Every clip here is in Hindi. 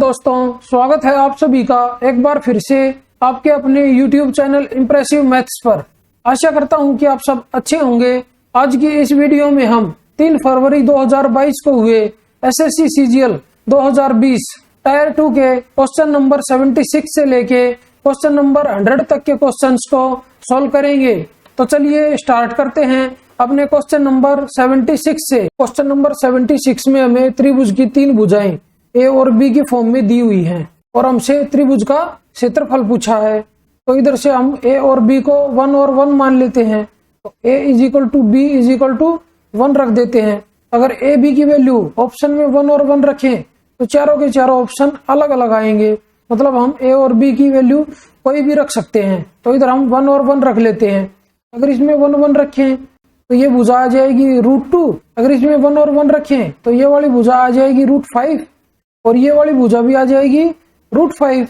दोस्तों, स्वागत है आप सभी का एक बार फिर से आपके अपने YouTube चैनल इम्प्रेसिव मैथ्स पर। आशा करता हूं कि आप सब अच्छे होंगे। आज की इस वीडियो में हम 3 फरवरी 2022 को हुए SSC CGL 2020 टायर 2 के क्वेश्चन नंबर 76 से लेके क्वेश्चन नंबर 100 तक के क्वेश्चंस को सॉल्व करेंगे। तो चलिए स्टार्ट करते हैं अपने क्वेश्चन नंबर 76 से। क्वेश्चन नंबर 76 में हमें त्रिभुज की 3 भुजाएं ए और बी की फॉर्म में दी हुई हैं और हमसे त्रिभुज का क्षेत्रफल पूछा है। तो इधर से हम ए और बी को 1 और 1 मान लेते हैं। तो a = b = 1 रख देते हैं। अगर ए बी की वैल्यू ऑप्शन में 1 और 1 रखें तो चारों के चारों ऑप्शन अलग अलग आएंगे, मतलब हम ए और बी की वैल्यू कोई भी रख सकते हैं। तो इधर हम 1 और 1 रख लेते हैं। अगर इसमें 1 1 रखें तो ये भुजा आ जाएगी √2। अगर इसमें 1 और 1 रखें तो ये वाली भुजा आ जाएगी √5 और ये वाली भुजा भी आ जाएगी √5।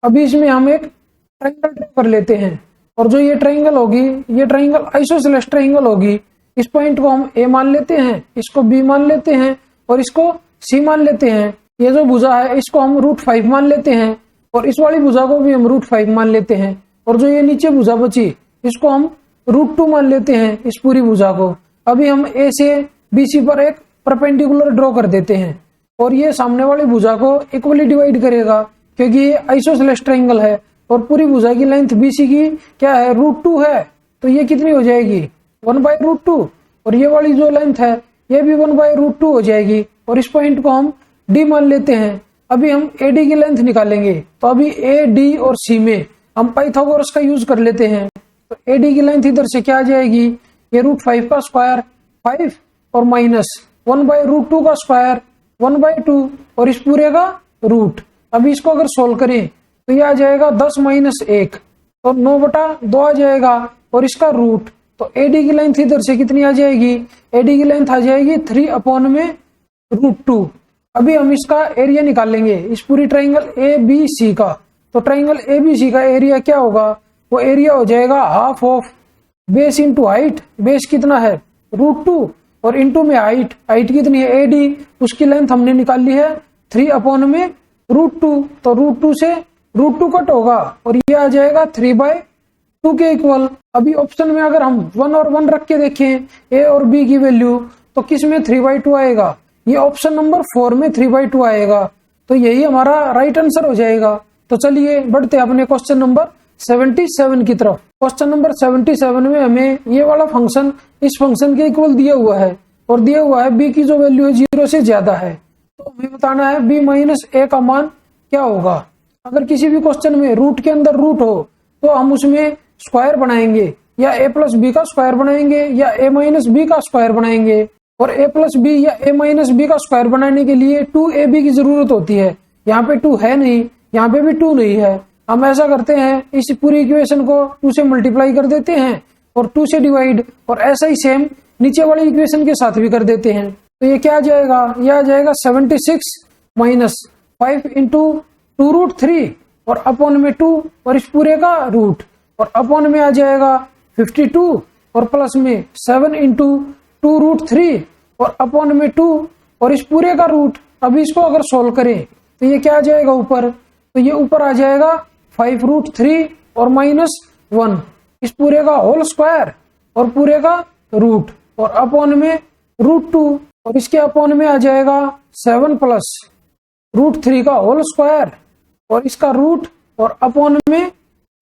अभी इसमें हम एक ट्रायंगल ड्रॉ कर लेते हैं और जो ये ट्रायंगल होगी ये ट्रायंगल आइसोसेलेस ट्रायंगल होगी। इस पॉइंट को हम ए मान लेते हैं, इसको बी मान लेते हैं और इसको सी मान लेते हैं। ये जो भुजा है इसको हम √5 मान लेते हैं और इस वाली भुजा को भी हम √5 मान लेते हैं और जो ये नीचे भुजा बची इसको हम √2 मान लेते हैं इस पूरी भुजा को। अभी हम ए से BC पर एक परपेंडिकुलर ड्रॉ कर देते हैं और ये सामने वाली भुजा को इक्वली डिवाइड करेगा क्योंकि ये आइसोसेलेस ट्रायंगल है और पूरी भुजा की लेंथ BC की क्या है √2 है। तो ये कितनी हो जाएगी 1/√2 और ये वाली जो लेंथ है ये भी 1/√2 हो जाएगी और इस पॉइंट को हम D मान लेते हैं। अभी हम AD की लेंथ निकालेंगे। तो अभी A, D और C में हम पाइथागोरस का यूज कर लेते हैं। तो AD की लेंथ इधर से क्या आ जाएगी, ये √5 का स्क्वायर 5 और माइनस 1/√2 का स्क्वायर 1/2 और इस पूरे का रूट। अभी इसको अगर सोल्व करें तो ये आ जाएगा 10 - 1 तो 9/2 आ जाएगा और इसका रूट। तो AD की लेंथ इधर से कितनी आ जाएगी, AD की लेंथ आ जाएगी 3/√2। अभी हम इसका एरिया निकालेंगे इस पूरी ट्रायंगल ABC का। तो ट्रायंगल ABC का एरिया क्या होगा, वो एरिया हो जाएगा half of base into height. Base कितना है √2 और इंटू में हाइट कितनी है AD, उसकी लेंथ हमने निकाली है 3/√2। तो √2 से √2 कट होगा और ये आ जाएगा 3/2 के इक्वल। अभी ऑप्शन में अगर हम 1 और 1 रख के देखें A और B की वैल्यू तो किस में 3/2 आएगा, ये ऑप्शन नंबर 4 में 3/2 आएगा। तो यही हमारा राइट आंसर हो जाएगा। तो चलिए बढ़ते अपने क्वेश्चन नंबर 77 की तरफ। क्वेश्चन नंबर 77 में हमें ये वाला फंक्शन इस फंक्शन के इक्वल दिया हुआ है और दिया हुआ है b की जो वैल्यू है 0 से ज्यादा है। तो हमें बताना है b - a का मान क्या होगा। अगर किसी भी क्वेश्चन में रूट के अंदर रूट हो तो हम उसमें स्क्वायर बनाएंगे, या a + b का स्क्वायर बनाएंगे या a - b का स्क्वायर बनाएंगे। और a + b या a - b का स्क्वायर बनाने के लिए 2ab की जरूरत होती है। यहाँ पे 2 है नहीं, यहाँ पे भी 2 नहीं है। हम ऐसा करते हैं इस पूरी इक्वेशन को 2 से मल्टीप्लाई कर देते हैं और 2 से डिवाइड, और ऐसा ही सेम नीचे वाली इक्वेशन के साथ भी कर देते हैं। तो ये क्या आ जाएगा, ये आ जाएगा 76 - 5 × 2√3 और अपॉन में 2 और इस पूरे का रूट, और अपॉन में आ जाएगा 52 और प्लस में 7 × 2√3 और अपॉन में 2 और इस पूरे का रूट। अभी इसको अगर सोल्व करें तो ये क्या आ जाएगा ऊपर, तो ये ऊपर आ जाएगा 5√3 और -1 इस पूरे का होल स्क्वायर और पूरे का रूट, और अपॉन में √2 और इसके अपॉन में आ जाएगा 7 + √3 का होल स्क्वायर और इसका रूट और अपॉन में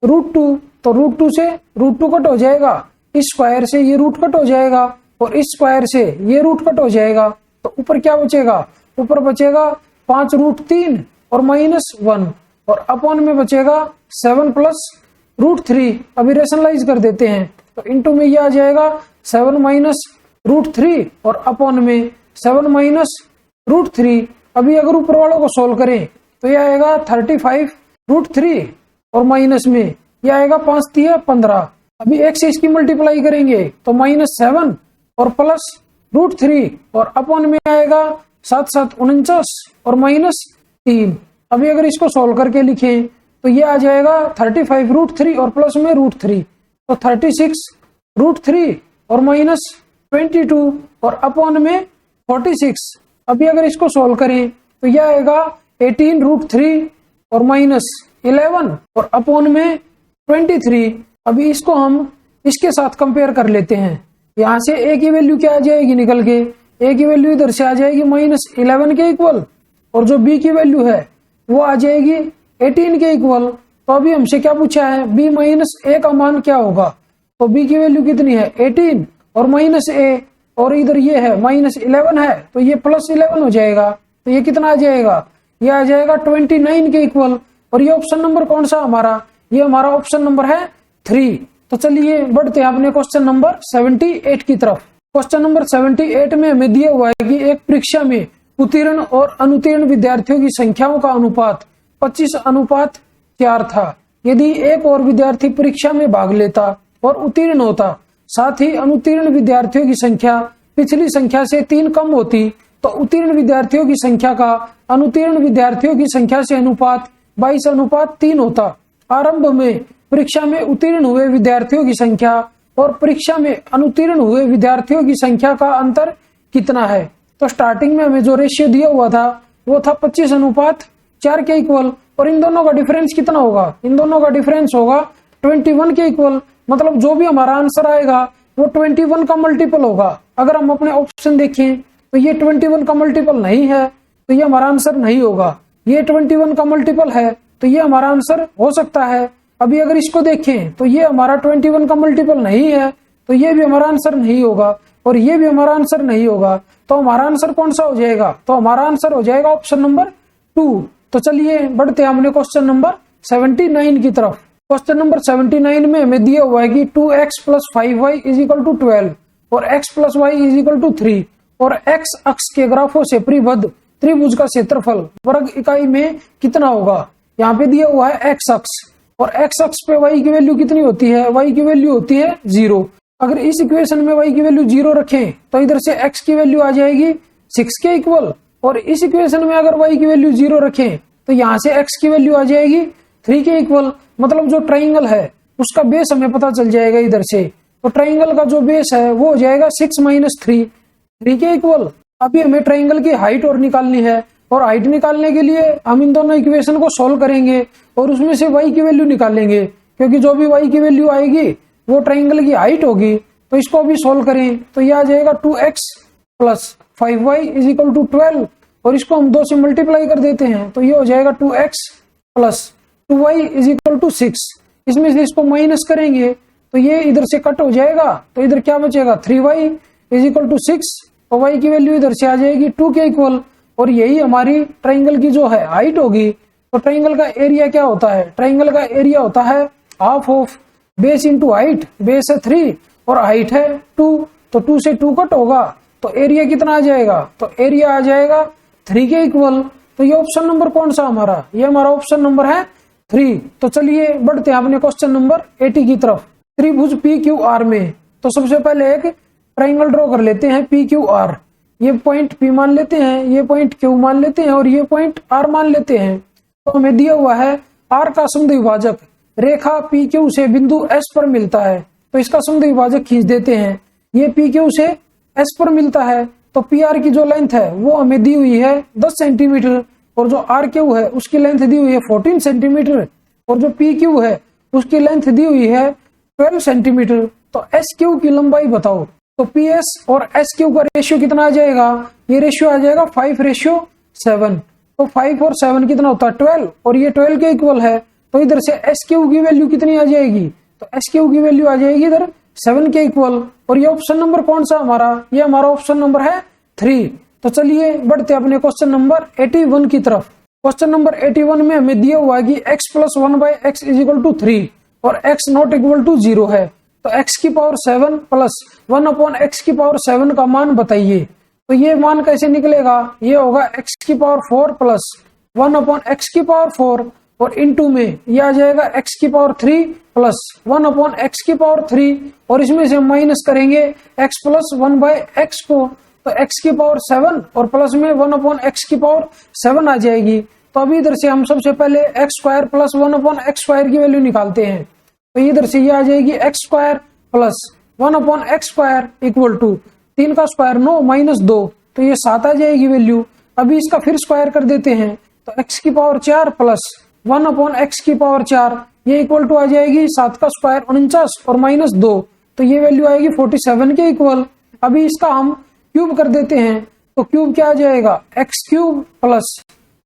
√2। तो √2 से √2 कट हो जाएगा, इस स्क्वायर से ये रूट कट हो जाएगा और इस स्क्वायर से ये रूट कट हो जाएगा। तो ऊपर क्या बचेगा, ऊपर बचेगा 5√3 और -1 और अपॉन में बचेगा 7 + √3। अभी रेशनलाइज कर देते हैं तो इंटू में ये आ जाएगा 7 - √3 और अपॉन में 7 - √3। अभी अगर ऊपर वालों को सोल्व करें तो ये आएगा 35√3 और माइनस में ये आएगा 5 × 3 = 15। अभी एक से इसकी मल्टीप्लाई करेंगे तो -7 और प्लस √3 और अपॉन में आएगा 7 × 7 = 49 और -3। अभी अगर इसको सोल्व करके लिखें तो ये आ जाएगा 35√3 और प्लस में √3 तो 36√3 और -22 और अपॉन में 46। अभी अगर इसको सोल्व करें तो यह आएगा 18√3 और -11 और अपॉन में 23। अभी इसको हम इसके साथ कंपेयर कर लेते हैं। यहां से a की वैल्यू क्या आ जाएगी निकल के, a की वैल्यू इधर से आ जाएगी -11 के इक्वल, और जो b की वैल्यू है वो आ जाएगी 18 के इक्वल। तो अभी हमसे क्या पूछा है, b -a का मान क्या होगा, तो b की वैल्यू कितनी है 18 और -a, और इधर ये है -11 है, तो ये +11 हो जाएगा। तो ये कितना आ जाएगा, ये आ जाएगा 29 के इक्वल। और ये ऑप्शन नंबर कौन सा हमारा, ये हमारा ऑप्शन नंबर है 3। तो चलिए बढ़ते हैं अपने क्वेश्चन नंबर 78 की तरफ। क्वेश्चन नंबर 78 में हमें दिया हुआ है कि एक परीक्षा में उत्तीर्ण और अनुत्तीर्ण विद्यार्थियों की संख्याओं का अनुपात 25:4 था। यदि एक और विद्यार्थी परीक्षा में भाग लेता और उत्तीर्ण होता, साथ ही अनुत्तीर्ण विद्यार्थियों की संख्या पिछली संख्या से 3 कम होती, तो उत्तीर्ण विद्यार्थियों की संख्या का अनुत्तीर्ण विद्यार्थियों की संख्या से अनुपात 22:3 होता। आरंभ में परीक्षा में उत्तीर्ण हुए विद्यार्थियों की संख्या और परीक्षा में अनुत्तीर्ण हुए विद्यार्थियों की संख्या का अंतर कितना है। तो स्टार्टिंग में हमें जो रेशियो दिया हुआ था वो था 25:4 के इक्वल, और इन दोनों का डिफरेंस कितना होगा, इन दोनों का डिफरेंस होगा 21 के इक्वल। मतलब जो भी हमारा आंसर आएगा वो 21 का मल्टीपल होगा। अगर हम अपने ऑप्शन देखें तो ये 21 का मल्टीपल नहीं है, तो ये हमारा आंसर नहीं होगा। ये 21 का मल्टीपल है, तो ये हमारा आंसर हो सकता है। अभी अगर इसको देखें तो ये हमारा 21 का मल्टीपल नहीं है, तो ये भी हमारा आंसर नहीं होगा, और ये भी हमारा आंसर नहीं होगा। तो हमारा आंसर कौन सा हो जाएगा, तो हमारा आंसर हो जाएगा ऑप्शन नंबर 2। तो चलिए बढ़ते हैं हमने क्वेश्चन नंबर 79 की तरफ। क्वेश्चन नंबर 79 में हमें दिया हुआ है कि 2x + 5y = 12 और x + y = 3 और x अक्ष के ग्राफों से परिबद्ध त्रिभुज का क्षेत्रफल वर्ग इकाई में कितना होगा। यहाँ पे दिया हुआ है x अक्ष, और x अक्ष पे y की वैल्यू कितनी होती है, y की वैल्यू होती है 0। अगर इस इक्वेशन में y की वैल्यू 0 रखें तो इधर से x की वैल्यू आ जाएगी 6 के इक्वल, और इस इक्वेशन में अगर y की वैल्यू 0 रखें तो यहाँ से x की वैल्यू आ जाएगी 3 के इक्वल। मतलब जो ट्राइंगल है उसका बेस हमें पता चल जाएगा इधर से, तो ट्राइंगल का जो बेस है वो हो जाएगा 6 - 3 के इक्वल। अभी हमें ट्राइंगल की हाइट और निकालनी है, और हाइट निकालने के लिए हम इन दोनों इक्वेशन को सोल्व करेंगे और उसमें से y की वैल्यू निकालेंगे, क्योंकि जो भी y की वैल्यू आएगी वो ट्राइंगल की हाइट होगी। तो इसको अभी सोल्व करें तो ये आ जाएगा 2x + 5y = 12, और इसको हम 2 से मल्टीप्लाई कर देते हैं तो ये हो जाएगा 2x + 2y = 6। इसमें से इसको माइनस करेंगे तो ये इधर से कट हो जाएगा, तो इधर क्या बचेगा 3y = 6, और y की वैल्यू इधर से आ जाएगी 2 के इक्वल, और यही हमारी ट्राइंगल की जो है हाइट होगी। तो ट्राइंगल का एरिया क्या होता है, ट्राइंगल का एरिया होता है half of base into height. Base है 3 और हाइट है 2, तो 2 से 2 कट होगा, तो एरिया कितना आ जाएगा, तो एरिया आ जाएगा 3 के इक्वल। तो ये ऑप्शन नंबर कौन सा हमारा, ये हमारा ऑप्शन नंबर है 3। तो चलिए बढ़ते हैं अपने क्वेश्चन नंबर 80 की तरफ। त्रिभुज PQR में तो सबसे पहले एक ट्राइंगल ड्रॉ कर लेते हैं PQR। ये पॉइंट P मान लेते हैं, ये पॉइंट Q मान लेते हैं, और ये पॉइंट R मान लेते हैं। तो हमें दिया हुआ है R का समद्विभाजक रेखा PQ से बिंदु S पर मिलता है, तो इसका समद्विभाजक खींच देते हैं। ये PQ से S पर मिलता है, तो PR की जो लेंथ है वो हमें दी हुई है 10 सेंटीमीटर, और जो RQ है उसकी लेंथ दी हुई है 14 सेंटीमीटर, और जो PQ है उसकी लेंथ दी हुई है 12 सेंटीमीटर। तो SQ की लंबाई बताओ। तो PS और SQ का रेशियो कितना आ जाएगा, ये रेशियो आ जाएगा 5:7। तो 5 और 7 कितना होता है 12, और ये 12 के इक्वल है। तो इधर से SQ की वैल्यू कितनी आ जाएगी, तो SQ की वैल्यू आ जाएगी इधर 7 के इक्वल। और ये ऑप्शन नंबर कौन सा हमारा, ये हमारा ऑप्शन नंबर है 3। तो चलिए बढ़ते अपने क्वेश्चन नंबर 81 की तरफ। क्वेश्चन नंबर 81 में हमें दिया हुआ है कि x + 1/x = 3 और x ≠ 0 है, तो x की पावर 7 + 1/x की पावर 7 का मान बताइए। तो ये मान कैसे निकलेगा, ये होगा x की पावर 4 + 1/x की पावर 4, और इनटू में ये आ जाएगा x की पावर 3 + 1/x की पावर 3, और इसमें से हम माइनस करेंगे x + 1/x को, तो x की पावर 7 और प्लस में 1/x की पावर 7 आ जाएगी। तो अभी इधर से हम सबसे पहले x² + 1/x² की वैल्यू निकालते हैं। तो इधर से ये आ जाएगी x² + 1/x² = 3 का स्क्वायर 9 - 2, तो ये 7 आ जाएगी वैल्यू। अभी इसका फिर स्क्वायर कर देते हैं, तो x की पावर 4 प्लस 1/x की पावर 4 ये इक्वल टू आ जाएगी 7 का स्क्वायर 49 और -2, तो ये वैल्यू आएगी 47 के इक्वल। अभी इसका हम क्यूब कर देते हैं, तो क्यूब क्या आ जाएगा x cube plus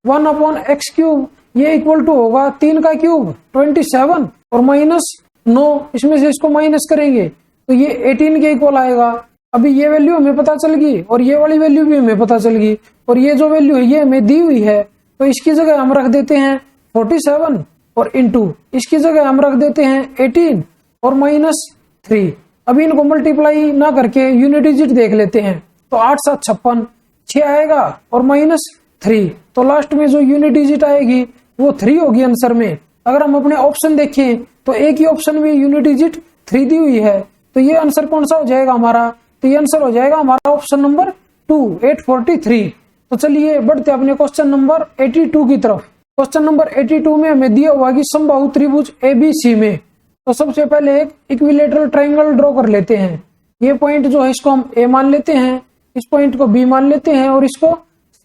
1/x cube, ये इक्वल टू होगा 3 का क्यूब 27 और -9, इसमें से इसको माइनस करेंगे तो ये 18 के इक्वल आएगा। अभी ये वैल्यू हमें पता चल गई और ये वाली वैल्यू भी हमें पता चल गई, और ये जो वैल्यू है ये हमें दी हुई है, तो इसकी जगह हम रख देते हैं 47 और इंटू इसकी जगह हम रख देते हैं 18 और -3। अभी इनको मल्टीप्लाई ना करके यूनिट डिजिट देख लेते हैं, तो 8 7 56 6 आएगा और -3, तो लास्ट में जो यूनिट डिजिट आएगी वो 3 होगी आंसर में। अगर हम अपने ऑप्शन देखें तो एक ही ऑप्शन में यूनिट डिजिट 3 दी हुई है, तो ये आंसर कौन सा हो जाएगा हमारा, तो ये आंसर हो जाएगा हमारा ऑप्शन नंबर 2 843। तो चलिए बढ़ते अपने क्वेश्चन नंबर 82 की तरफ। क्वेश्चन नंबर 82 में हमें दिया हुआ कि समबाहु त्रिभुज ABC में, तो सबसे पहले एक इक्विलेटरल ट्रायंगल ड्रॉ कर लेते हैं। ये पॉइंट जो है इसको हम A मान लेते हैं, इस पॉइंट को B मान लेते हैं और इसको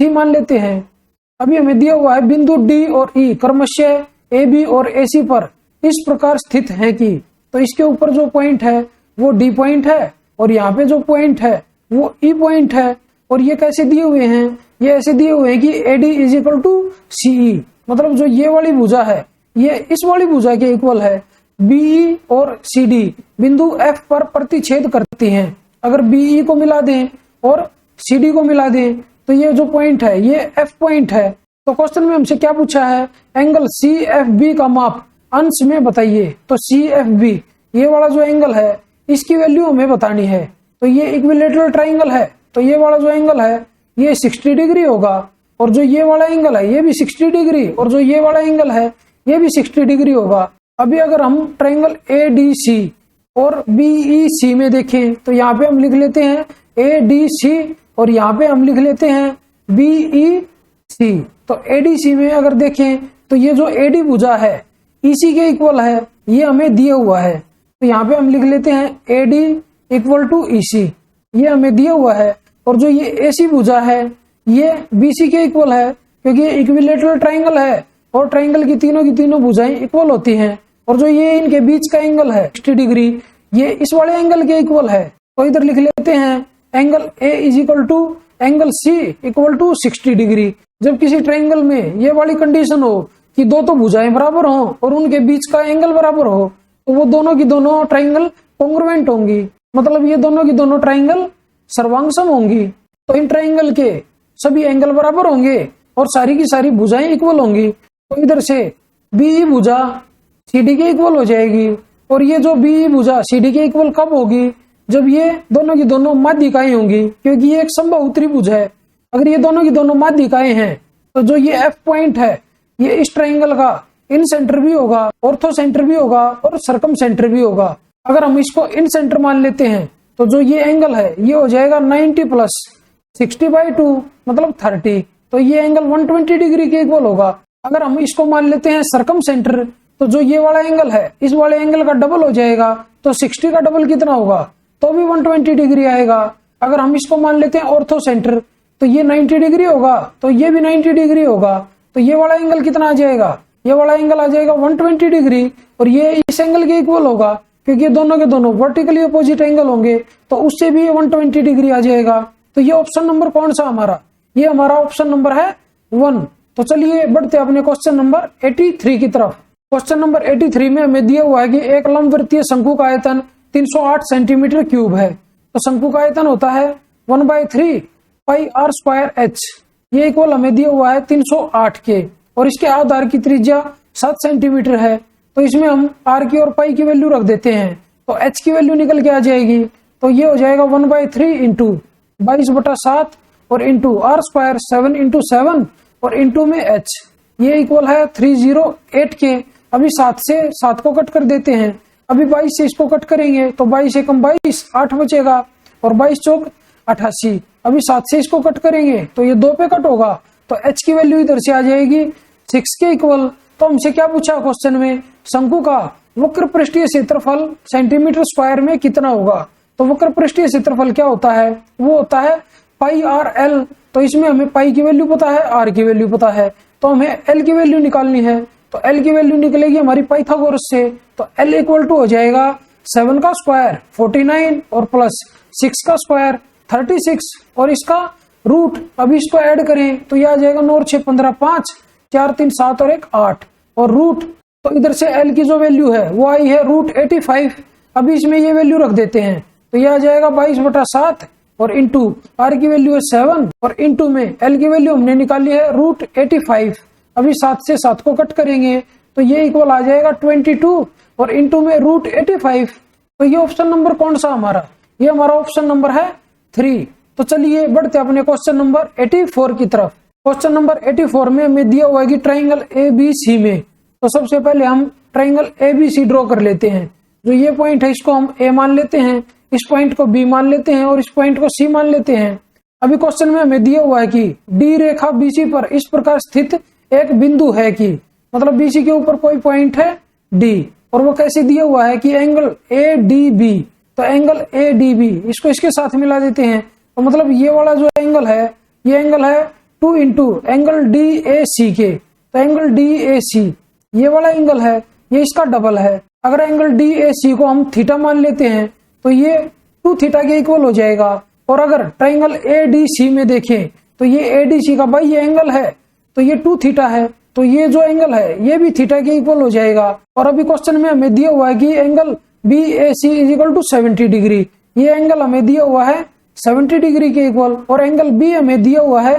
C मान लेते हैं। अभी हमें दिया हुआ है बिंदु D और E क्रमशः AB और AC पर इस प्रकार स्थित है कि, तो इसके ऊपर जो पॉइंट है वो D पॉइंट है और यहाँ पे जो पॉइंट है वो E पॉइंट है, और ये कैसे दिए हुए हैं, ये ऐसे दिए हुए हैं कि AD = CE, मतलब जो ये वाली भुजा है ये इस वाली भुजा के इक्वल है। BE और CD बिंदु F पर प्रतिच्छेद करती हैं। अगर BE को मिला दें और CD को मिला दें तो ये जो पॉइंट है ये F पॉइंट है। तो क्वेश्चन में हमसे क्या पूछा है, एंगल CFB का माप अंश में बताइए। तो CFB ये वाला जो एंगल है इसकी वैल्यू हमें बतानी है। तो ये इक्विलेटरल ट्रायंगल है, तो ये वाला जो एंगल है ये 60 डिग्री होगा, और जो ये वाला एंगल है ये भी 60 डिग्री, और जो ये वाला एंगल है ये भी 60 डिग्री होगा। अभी अगर हम ट्रायंगल ADC और BEC में देखें तो यहाँ पे हम लिख लेते हैं ADC और यहाँ पे हम लिख लेते हैं BEC। तो ADC में अगर देखें तो ये जो AD भुजा है EC के इक्वल है, ये हमें दिया हुआ है, तो यहाँ पे हम लिख लेते हैं AD = EC, ये हमें दिया हुआ है। और जो ये AC भुजा है ये BC के इक्वल है, क्योंकि ये इक्विलेटरल ट्रायंगल है और ट्रायंगल की तीनों भुजाएं इक्वल होती हैं, और जो ये इनके बीच का एंगल है 60 डिग्री ये इस वाले एंगल के इक्वल है। तो इधर लिख लेते हैं angle A = angle C = 60 degree. जब किसी ट्रायंगल में ये वाली कंडीशन हो कि दो तो भुजाएं बराबर हो और उनके बीच का एंगल बराबर हो, तो वो दोनों की दोनों ट्रायंगल कॉन्ग्रुएंट होंगी, मतलब ये दोनों की दोनों ट्रायंगल सर्वांगसम होंगी। तो इन ट्रायंगल के सभी एंगल बराबर होंगे और सारी की सारी भुजाएं इक्वल होंगी। तो इधर से BE भुजा CD के इक्वल हो जाएगी, और ये जो BE भुजा CD के इक्वल कब होगी, जब ये दोनों की दोनों माध्यिकाएं होंगी, क्योंकि ये एक समबाहु त्रिभुज है। अगर ये दोनों की दोनों माध्यिकाएं हैं तो जो ये F पॉइंट है ये इस ट्रायंगल का इन सेंटर भी होगा, ऑर्थो सेंटर भी होगा और सरकम सेंटर भी होगा। अगर हम इसको इन सेंटर मान लेते हैं तो जो ये एंगल है ये हो जाएगा 90 + 60/2 मतलब 30, तो ये एंगल 120 डिग्री के इक्वल होगा। अगर हम इसको मान लेते हैं सरकम सेंटर तो जो ये वाला एंगल है इस वाले एंगल का डबल हो जाएगा, तो 60 का डबल कितना होगा, तो भी 120 डिग्री आएगा। अगर हम इसको मान लेते हैं ऑर्थो सेंटर तो ये 90 डिग्री होगा, तो ये भी 90 डिग्री होगा, तो ये वाला एंगल कितना आ जाएगा, ये वाला एंगल आ जाएगा 120 डिग्री, और ये इस एंगल के इक्वल होगा, क्योंकि दोनों के दोनों वर्टिकली अपोजिट एंगल होंगे, तो उससे भी 120 डिग्री आ जाएगा। तो ये ऑप्शन नंबर कौन सा हमारा, ये हमारा ऑप्शन नंबर है 1। तो चलिए बढ़ते अपने क्वेश्चन नंबर 83 की तरफ। क्वेश्चन नंबर 83 में हमें दिया हुआ है कि एक लंबवृत्तीय शंकु का आयतन 308 सेंटीमीटर क्यूब है। तो शंकु का आयतन होता है 1/3 πr²h, ये इक्वल हमें दिया हुआ है 308 के, और इसके आधार की त्रिज्या 7 सेंटीमीटर है। तो इसमें हम r की और पाई की वैल्यू रख देते हैं, तो h की वैल्यू निकल के आ जाएगी। तो ये हो जाएगा 1/3 × 22/7 और इंटू r² 7 × 7 और इंटू में h, ये इक्वल है 308 के। अभी 7 से 7 को कट कर देते हैं, अभी 22 से इसको कट करेंगे तो 22 × 22 8 बचेगा, और 22 चौक 88। अभी 7 से इसको कट करेंगे तो ये 2 पे कट होगा, तो h की वैल्यू इधर से आ जाएगी 6 के इक्वल। तो हमसे क्या पूछा क्वेश्चन में, शंकु का वक्र पृष्ठीय क्षेत्रफल सेंटीमीटर स्क्वायर में कितना होगा। तो वक्र पृष्ठीय क्षेत्रफल क्या होता है, वो होता है πrl। तो इसमें हमें पाई की वैल्यू पता है, r की वैल्यू पता है, तो हमें एल की वैल्यू निकालनी है। तो एल की वैल्यू निकलेगी हमारी पाइथागोरस से। तो एल इक्वल टू हो जाएगा 7 का स्क्वायर 49 और प्लस 6 का स्क्वायर 36 और इसका रूट। अब इसको ऐड करें तो यह आ जाएगा 9 और 6 15 5 4 3 7 और 1 8 और रूट। तो इधर से एल की जो वैल्यू है वो आई है रूट 85। अभी इसमें ये वैल्यू रख देते हैं तो यह आ जाएगा 22/7 और इंटू आर की वैल्यू है 7 और इंटू में एल की वैल्यू हमने निकाली है रूट 85। अभी 7 से 7 को कट करेंगे तो ये इक्वल आ जाएगा 22 और इंटू में रूट 85। तो ये ऑप्शन नंबर कौन सा हमारा, ये हमारा ऑप्शन नंबर है 3। तो चलिए बढ़ते अपने क्वेश्चन नंबर 84 की तरफ। क्वेश्चन नंबर 84 में हमें दिया हुआ है कि ट्राइंगल ABC में। तो सबसे पहले हम ट्राइंगल ABC ड्रॉ कर लेते हैं। जो ये पॉइंट है इसको हम A मान लेते हैं, इस पॉइंट को B मान लेते हैं और इस पॉइंट को C मान लेते हैं। अभी क्वेश्चन में हमें दिया हुआ है कि D रेखा BC पर इस प्रकार स्थित एक बिंदु है कि, मतलब BC के ऊपर कोई पॉइंट है D और वो कैसे दिया हुआ है कि एंगल ADB। तो एंगल ADB इसको इसके साथ मिला देते हैं। तो मतलब ये वाला जो एंगल है ये एंगल है 2 इंटू एंगल DAC के। तो एंगल DAC ये वाला एंगल है, ये इसका डबल है। अगर एंगल DAC को हम थीटा मान लेते हैं तो ये 2 थीटा के इक्वल हो जाएगा। और अगर ट्राइंगल ADC में देखें तो ये ADC का भाई ये एंगल है तो ये 2 थीटा है, तो ये जो एंगल है ये भी थीटा के इक्वल हो जाएगा। और अभी क्वेश्चन में हमें दिया हुआ है कि angle BAC is equal to 70 degree. ये एंगल हमें दिया हुआ है 70 डिग्री के इक्वल और एंगल B हमें दिया हुआ है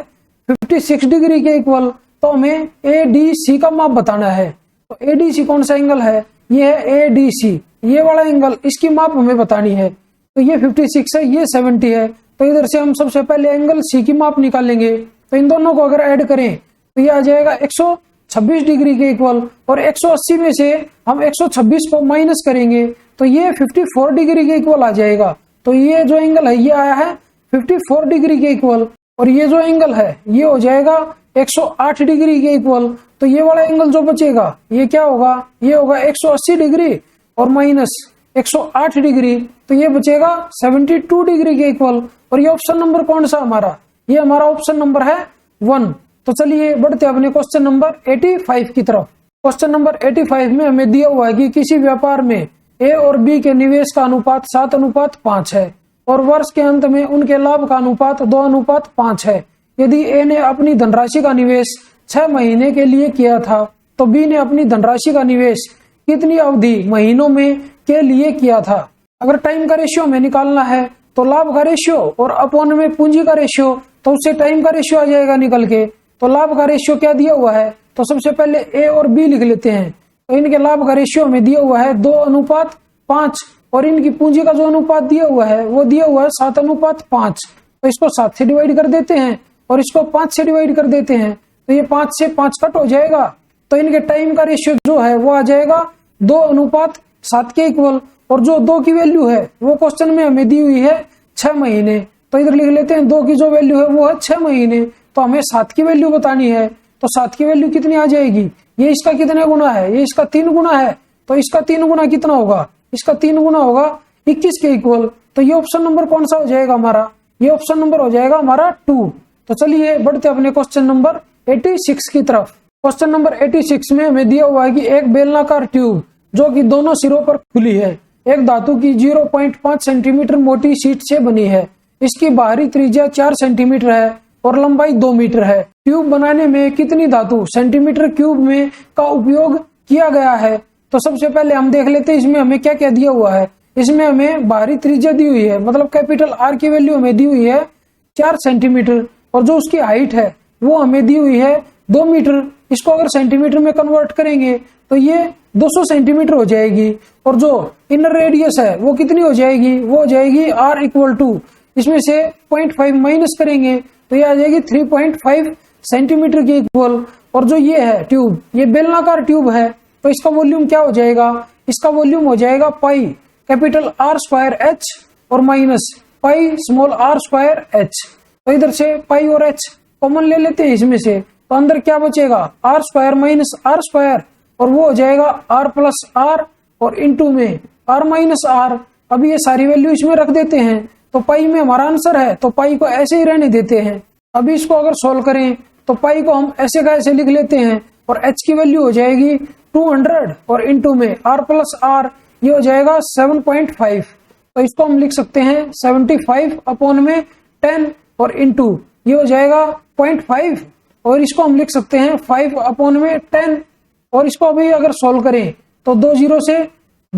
56 डिग्री के इक्वल। तो हमें ADC का माप बताना है। तो ADC कौन सा एंगल है, ये है ADC, ये वाला एंगल, इसकी माप हमें बतानी है। तो ये 56 है, ये 70 है। तो इधर से हम सबसे पहले एंगल C की माप निकालेंगे। तो इन दोनों को अगर ऐड करें तो ये आ जाएगा 126 डिग्री के इक्वल और 180 में से हम 126 को माइनस करेंगे तो ये 54 डिग्री के इक्वल आ जाएगा। तो ये जो एंगल है ये आया है 54 डिग्री के इक्वल और ये जो एंगल है ये हो जाएगा 108 डिग्री के इक्वल। तो ये वाला एंगल जो बचेगा ये क्या होगा, ये होगा 180 डिग्री और माइनस 108 डिग्री, तो ये बचेगा 72 डिग्री के इक्वल। और ये ऑप्शन नंबर कौन सा हमारा, ये हमारा ऑप्शन नंबर है 1। तो चलिए बढ़ते अपने क्वेश्चन नंबर 85 की तरफ। क्वेश्चन नंबर 85 में हमें दिया हुआ है कि किसी व्यापार में A और B के निवेश का अनुपात 7:5 है और वर्ष के अंत में उनके लाभ का अनुपात 2:5 है। यदि A ने अपनी धनराशि का निवेश 6 महीने के लिए किया था तो B ने अपनी धनराशि का निवेश कितनी अवधि महीनों में के लिए किया था। अगर टाइम का रेशियो हमें निकालना है तो लाभ का रेशियो और अपॉन में पूंजी का रेशियो, तो उससे टाइम का रेशियो आ जाएगा निकल के। तो लाभ का रेशियो क्या दिया हुआ है, तो सबसे पहले A और B लिख लेते हैं। तो इनके लाभ का रेशियो हमें दिया हुआ है 2:5 और इनकी पूंजी का जो अनुपात दिया हुआ है वो दिया हुआ है 7:5। तो इसको 7 से डिवाइड कर देते हैं और इसको 5 से डिवाइड कर देते हैं। तो ये 5 से 5 कट हो जाएगा। तो इनके टाइम का रेशियो जो है वो आ जाएगा 2:7 के इक्वल। और जो 2 की वैल्यू है वो क्वेश्चन में हमें दी हुई है 6 महीने। तो इधर लिख लेते हैं 2 की जो वैल्यू है वो है 6 महीने। तो हमें 7 की वैल्यू बतानी है। तो 7 की वैल्यू कितनी आ जाएगी, ये इसका कितने गुना है, ये इसका 3 गुना है। तो इसका 3 गुना कितना होगा, इसका 3 गुना होगा 21 के इक्वल। तो ये ऑप्शन नंबर कौन सा हो जाएगा हमारा, ये ऑप्शन नंबर हो जाएगा हमारा 2। तो चलिए बढ़ते अपने क्वेश्चन नंबर 86 की तरफ। क्वेश्चन नंबर 86 में हमें दिया हुआ है कि एक बेलनाकार ट्यूब जो कि दोनों सिरों पर खुली है एक धातु की 0.5 सेंटीमीटर मोटी शीट से बनी है। इसकी बाहरी त्रिज्या 4 सेंटीमीटर है और लंबाई 2 मीटर है। ट्यूब बनाने में कितनी धातु सेंटीमीटर क्यूब में का उपयोग किया गया है। तो सबसे पहले हम देख लेते हैं इसमें हमें क्या क्या दिया हुआ है। इसमें हमें बाहरी त्रिज्या दी हुई है, मतलब कैपिटल आर की वैल्यू हमें दी हुई है 4 सेंटीमीटर और जो उसकी हाइट है वो हमें दी हुई है 2 मीटर। इसको अगर सेंटीमीटर में कन्वर्ट करेंगे तो ये 200 सेंटीमीटर हो जाएगी। और जो इनर रेडियस है वो कितनी हो जाएगी, वो हो जाएगी R इक्वल टू, इसमें से 0.5 माइनस करेंगे तो ये आ जाएगी 3.5 सेंटीमीटर के इक्वल। और जो ये है ट्यूब, ये बेलनाकार ट्यूब है, तो इसका वॉल्यूम क्या हो जाएगा, इसका वॉल्यूम हो जाएगा pi capital R square H और minus pi small r square H। तो इधर से पाई और H कॉमन ले लेते हैं इसमें से, तो अंदर क्या बचेगा R square minus R square और वो हो जाएगा R प्लस R और इंटू में R माइनस R। अभी ये सारी वैल्यू इसमें रख देते हैं तो पाई में हमारा आंसर है, तो पाई को ऐसे ही रहने देते हैं। अभी इसको अगर सोल्व करें तो पाई को हम ऐसे का ऐसे लिख लेते हैं और h की वैल्यू हो जाएगी 200 और इनटू में r प्लस r ये हो जाएगा 7.5। तो इसको हम लिख सकते हैं 75 अपॉन में 10 और इनटू ये हो जाएगा 0.5 और इसको हम लिख सकते हैं 5 अपॉन में 10 और इसको अभी अगर सोल्व करें तो 2 जीरो से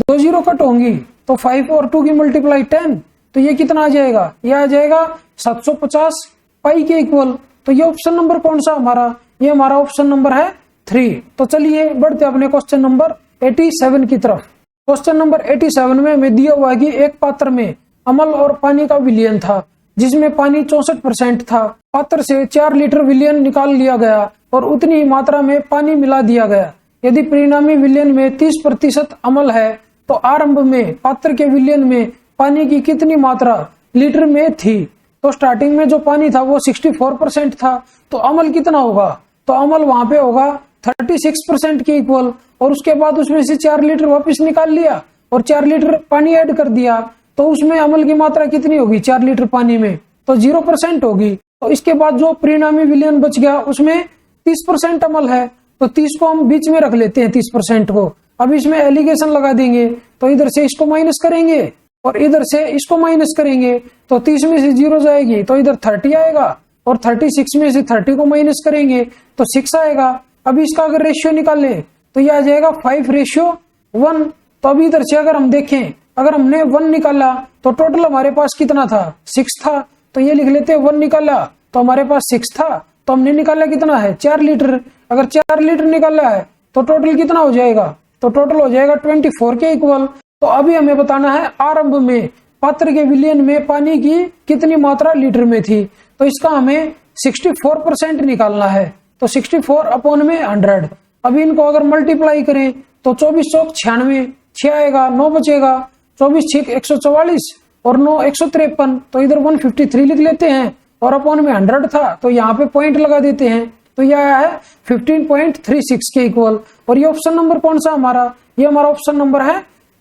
2 जीरो कट होंगी तो 5 और 2 की मल्टीप्लाई 10 तो ये कितना आ जाएगा, ये आ जाएगा 750 पाई के इक्वल। तो ये ऑप्शन नंबर कौन सा हमारा, ये हमारा ऑप्शन नंबर है 3। तो चलिए बढ़ते अपने क्वेश्चन नंबर 87 की तरफ। क्वेश्चन नंबर 87 में हमें दिया हुआ है कि एक पात्र में अम्ल और पानी का विलयन था जिसमें पानी 64% था। पात्र से 4 लीटर विलयन निकाल लिया गया और उतनी ही मात्रा में पानी मिला दिया गया। यदि परिणामी विलयन में 30% अम्ल है तो आरंभ में पात्र के विलयन में पानी की कितनी मात्रा लीटर में थी। तो स्टार्टिंग में जो पानी था वो 64% था तो अम्ल कितना होगा, तो अम्ल वहां पे होगा 36% के इक्वल और उसके बाद उसमें से 4 लीटर वापस निकाल लिया और 4 लीटर पानी ऐड कर दिया तो उसमें अम्ल की मात्रा कितनी होगी 4 लीटर पानी में, तो 0% होगी। तो इसके बाद जो परिणामी विलयन बच गया उसमें 30% अम्ल है तो 30 को हम बीच में रख लेते हैं 30% को। अब इसमें एलिगेशन लगा देंगे तो इधर से इसको माइनस करेंगे और इधर से इसको माइनस करेंगे तो 30 में से 0 जाएगी तो इधर 30 आएगा और 36 में से 30 को माइनस करेंगे तो 6 आएगा। अभी इसका अगर रेशियो निकाले तो ये आ जाएगा 5:1। तो अभी इधर से अगर हम देखें, अगर हमने 1 निकाला तो टोटल हमारे पास कितना था 6 था तो ये लिख लेते हैं 1 निकाला तो हमारे पास 6 था तो हमने निकाला कितना है 4 लीटर। अगर 4 लीटर निकाला है तो टोटल कितना हो जाएगा, तो टोटल हो जाएगा 24 के इक्वल। तो अभी हमें बताना है आरंभ में पात्र के विलयन में पानी की कितनी मात्रा लीटर में थी। तो इसका हमें 64% निकालना है तो 64 अपॉन में 100। अभी इनको अगर मल्टीप्लाई करें तो 24 चौक 96, 6 आएगा, 9 बचेगा, 24 6 144 और 9 153 तो इधर 153 लिख लेते हैं और अपॉन में 100 था तो यहाँ पे पॉइंट लगा देते हैं तो यह आया है 15.36 के इक्वल। और ये ऑप्शन नंबर कौन सा हमारा, ये हमारा ऑप्शन नंबर है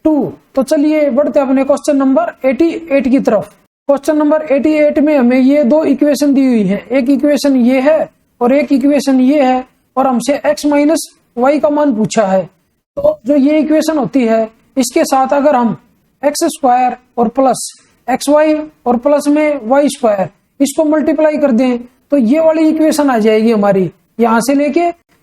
2। तो चलिए बढ़ते अपने क्वेश्चन नंबर 88 की तरफ। क्वेश्चन नंबर 88 में हमें ये 2 इक्वेशन दी हुई है, एक इक्वेशन ये है और एक इक्वेशन ये है और हमसे x माइनस वाई का मान पूछा है। तो जो ये इक्वेशन होती है इसके साथ अगर हम x² और प्लस xy और प्लस में y² इसको मल्टीप्लाई कर दें तो ये वाली इक्वेशन आ जाएगी हमारी यहां से लेके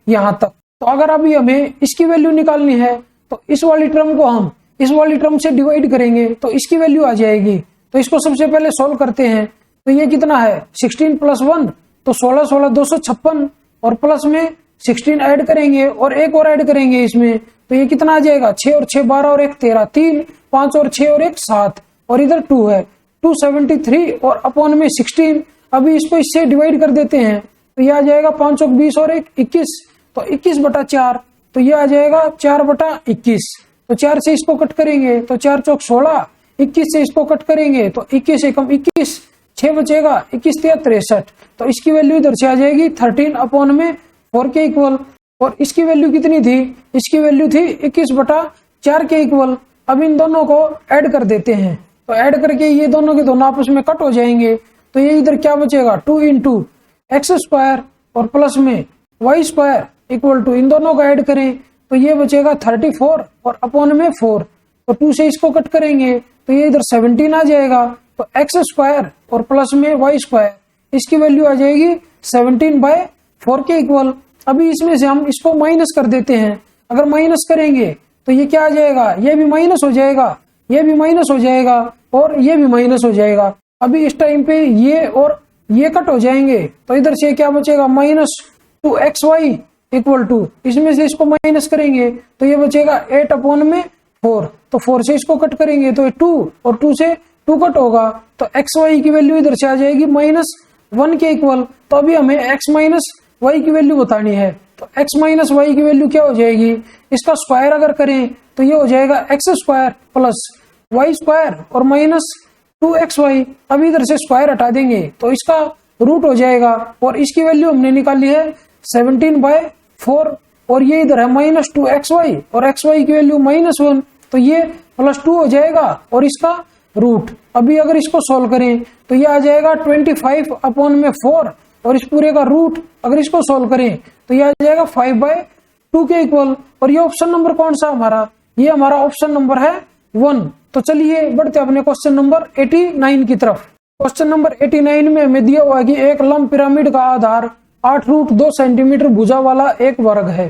यहां तक। तो अगर अभी हमें इसकी वैल्यू निकालनी है तो इस वाली टर्म को हम इस वाली टर्म से डिवाइड करेंगे तो इसकी वैल्यू आ जाएगी। तो इसको सबसे पहले सोल्व करते हैं तो ये कितना है 16 + 1 तो 16 16 256 और प्लस में 16 ऐड करेंगे और एक और ऐड करेंगे इसमें तो ये कितना आ जाएगा 6 और 6 12 और 1 13 3 5 और 6 और 1 7 और इधर 2 है 273 और अपॉन में 16। अभी इसको इससे डिवाइड कर देते हैं तो ये आ जाएगा 5 चौक 20 और 1 21 तो 21/4 तो ये आ जाएगा 4/21। तो 4 से इसको कट करेंगे तो 4 चौक 16, 21 से इसको कट करेंगे तो 21 एकम 21, 6 बचेगा 21 × 63 तो इसकी वैल्यू इधर से आ जाएगी 13 अपॉन में 4 के इक्वल। और इसकी वैल्यू कितनी थी, इसकी वैल्यू थी 21/4 के इक्वल। अब इन दोनों को ऐड कर देते हैं तो ऐड करके ये दोनों के दोनों आपस में कट हो जाएंगे तो ये इधर क्या बचेगा 2 × x² और प्लस में y² इक्वल टू इन दोनों को ऐड करें तो ये बचेगा 34 और अपॉन में 4 तो 2 से इसको कट करेंगे तो ये इधर 17 आ जाएगा तो x² और प्लस में y² इसकी वैल्यू आ जाएगी 17/4 के इक्वल। अभी इसमें से हम इसको माइनस कर देते हैं, अगर माइनस करेंगे तो ये क्या आ जाएगा, ये भी माइनस हो जाएगा, ये भी माइनस हो जाएगा और ये भी माइनस हो जाएगा। अभी इस टाइम पे ये और ये कट हो जाएंगे तो इधर से क्या बचेगा -2xy इक्वल टू इसमें से इसको माइनस करेंगे तो ये बचेगा 8 अपॉन में 4 तो 4 से इसको कट करेंगे तो 2 और 2 से 2 कट होगा तो xy की वैल्यू इधर से आ जाएगी -1 के इक्वल। तो अभी हमें x माइनस y की वैल्यू बतानी है तो x माइनस y की वैल्यू क्या हो जाएगी, इसका स्क्वायर अगर करें तो ये हो जाएगा x² प्लस y² और -2xy। अभी इधर से स्क्वायर हटा देंगे तो इसका रूट हो जाएगा और इसकी वैल्यू हमने निकाली है 17/4 और ये इधर है -2xy और xy की वैल्यू -1 तो ये +2 हो जाएगा और इसका रूट। अभी अगर इसको सोल्व करें तो ये आ जाएगा 25 अपॉन में 4 और इस पूरे का रूट अगर इसको सोल्व करें तो ये आ जाएगा 5/2 के इक्वल। और ये ऑप्शन नंबर कौन सा हमारा, ये हमारा ऑप्शन नंबर है 1। तो चलिए बढ़ते अपने क्वेश्चन नंबर 89 की तरफ। क्वेश्चन नंबर 89 में हमें दिया हुआ है कि एक लंब पिरामिड का आधार 8√2 सेंटीमीटर भुजा वाला एक वर्ग है।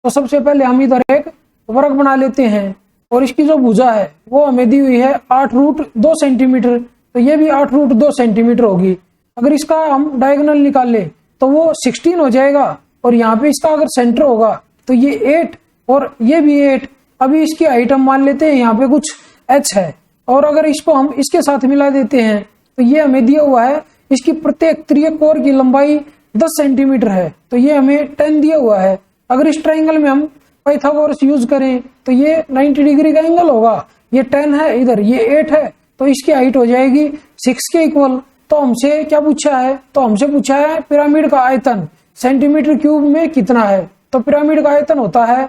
तो सबसे पहले हम इधर एक वर्ग बना लेते हैं और इसकी जो भुजा है वो हमें दी हुई है 8√2 सेंटीमीटर। तो ये भी 8√2 सेंटीमीटर होगी। अगर इसका हम डायगोनल निकाले तो वो 16 हो जाएगा और यहाँ पे इसका अगर सेंटर होगा तो ये 8 और ये भी 8। अभी इसकी हाइट हम मान लेते हैं यहाँ पे कुछ h है और अगर इसको हम इसके साथ मिला देते हैं तो ये हमें दिया हुआ है इसकी प्रत्येक त्रिज्यक कोर की लंबाई 10 सेंटीमीटर है। तो ये हमें 10 दिया हुआ है। अगर इस ट्राइंगल में हम पाइथागोरस यूज करें तो ये 90 डिग्री का एंगल होगा। ये 10 है, इधर ये 8 है, तो इसकी हाइट हो जाएगी 6 के इक्वल। तो हमसे क्या पूछा है, तो हमसे पूछा है पिरामिड का आयतन सेंटीमीटर क्यूब में कितना है। तो पिरामिड का आयतन होता है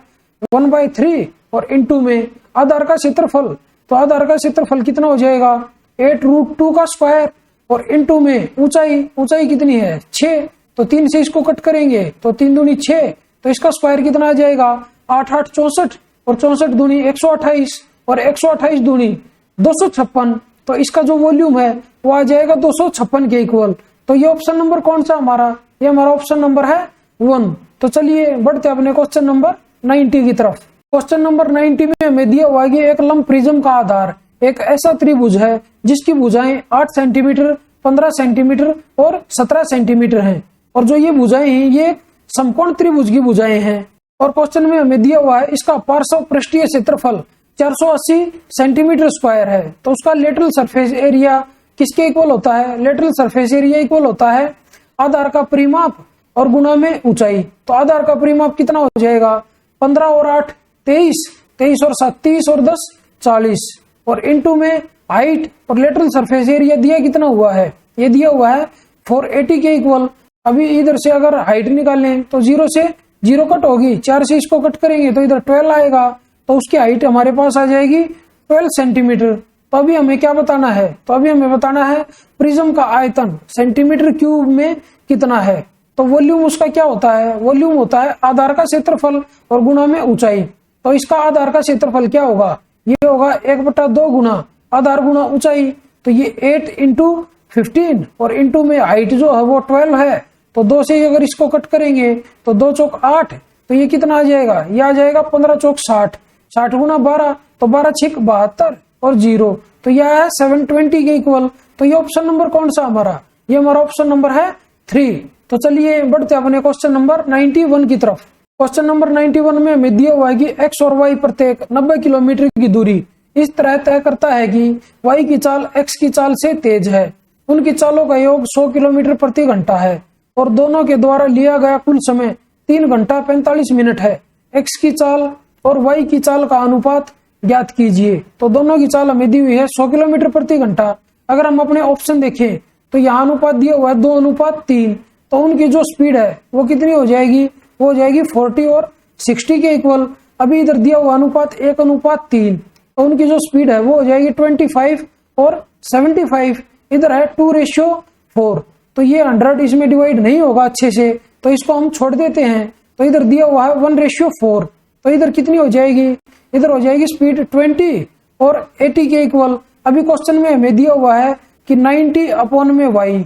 1/3 और इनटू में आधार का क्षेत्रफल। तो आधार का क्षेत्रफल कितना हो जाएगा 8√2 का स्क्वायर और इनटू में ऊंचाई कितनी है 6। तो 3 से इसको कट करेंगे तो 3 दूनी 6, तो इसका स्क्वायर कितना आ जाएगा 8 8 64 और 64 दूनी 128 और 128 दूनी 256। तो इसका जो वॉल्यूम है वो आ जाएगा 256 के इक्वल। तो ये ऑप्शन नंबर कौन सा हमारा, ये हमारा ऑप्शन नंबर है 1। तो चलिए बढ़ते अपने क्वेश्चन नंबर 90 की तरफ। क्वेश्चन नंबर 90 में हमें दिया हुआ है कि एक लंब प्रिज्म का आधार एक ऐसा त्रिभुज है जिसकी भुजाएं 8 सेंटीमीटर, 15 सेंटीमीटर और 17 सेंटीमीटर हैं। और जो ये भुजाएं हैं ये समकोण त्रिभुज की भुजाएं हैं। और क्वेश्चन में हमें दिया हुआ है इसका पार्श्व पृष्ठीय क्षेत्रफल 480 सेंटीमीटर स्क्वायर है। तो उसका लेटरल सरफेस एरिया किसके इक्वल होता है, लेटरल सरफेस एरिया इक्वल होता है आधार का परिमाप और गुणा में ऊंचाई। तो आधार का परिमाप कितना हो जाएगा 15 और 8 23, 23 और 7 30 और 10 40 और इनटू में हाइट और लेटरल सरफेस एरिया दिया कितना हुआ है, ये दिया हुआ है 480 के इक्वल। अभी इधर से अगर हाइट निकालें तो 0 से 0 कट होगी, 4 से इसको कट करेंगे तो इधर 12 आएगा। तो उसकी हाइट हमारे पास आ जाएगी 12 सेंटीमीटर। तो अभी हमें क्या बताना है, तो अभी हमें बताना है प्रिज्म का आयतन सेंटीमीटर क्यूब में कितना है। तो वॉल्यूम उसका क्या होता है, वॉल्यूम होता है आधार का क्षेत्रफल और गुणा में ऊंचाई। तो इसका आधार का क्षेत्रफल क्या होगा, ये होगा 1/2 गुना आधार गुणा ऊंचाई। तो ये 8 इंटू 15 और इंटू में हाइट जो है वो 12 है। तो 2 से अगर इसको कट करेंगे तो 2 चौक 8, तो ये कितना आ जाएगा, ये आ जाएगा 15 चौक 60, 60 गुना 12, तो 12 6 72 और 0, तो यह है 720 के इक्वल। तो ये ऑप्शन नंबर कौन सा हमारा, ये हमारा ऑप्शन नंबर है 3। तो चलिए बढ़ते अपने क्वेश्चन नंबर 91 की तरफ। क्वेश्चन नंबर 91 में हमें दिया हुआ है कि x और y प्रत्येक 90 किलोमीटर की दूरी इस तरह तय करता है कि y की चाल x की चाल से तेज है। उनकी चालों का योग 100 किलोमीटर प्रति घंटा है और दोनों के द्वारा लिया गया कुल समय 3 घंटा 45 मिनट है। x की चाल और y की चाल का अनुपात ज्ञात कीजिए। तो दोनों की चाल हमें दी हुई है 100 किलोमीटर प्रति घंटा। अगर हम अपने ऑप्शन देखें तो यहाँ अनुपात दिया हुआ है 2:3। तो उनकी जो स्पीड है वो कितनी हो जाएगी, वो हो जाएगी 40 और 60 के इक्वल। अभी इधर दिया हुआ अनुपात 1:3, तो उनकी जो स्पीड है वो हो जाएगी 25 और 75। इधर है 2:4, तो ये 100 इसमें डिवाइड नहीं होगा अच्छे से, तो इसको हम छोड़ देते हैं। तो इधर दिया हुआ है 1:4, तो इधर कितनी हो जाएगी, इधर हो जाएगी स्पीड 20 और 80 के इक्वल। अभी क्वेश्चन में हमें दिया हुआ है कि 90/y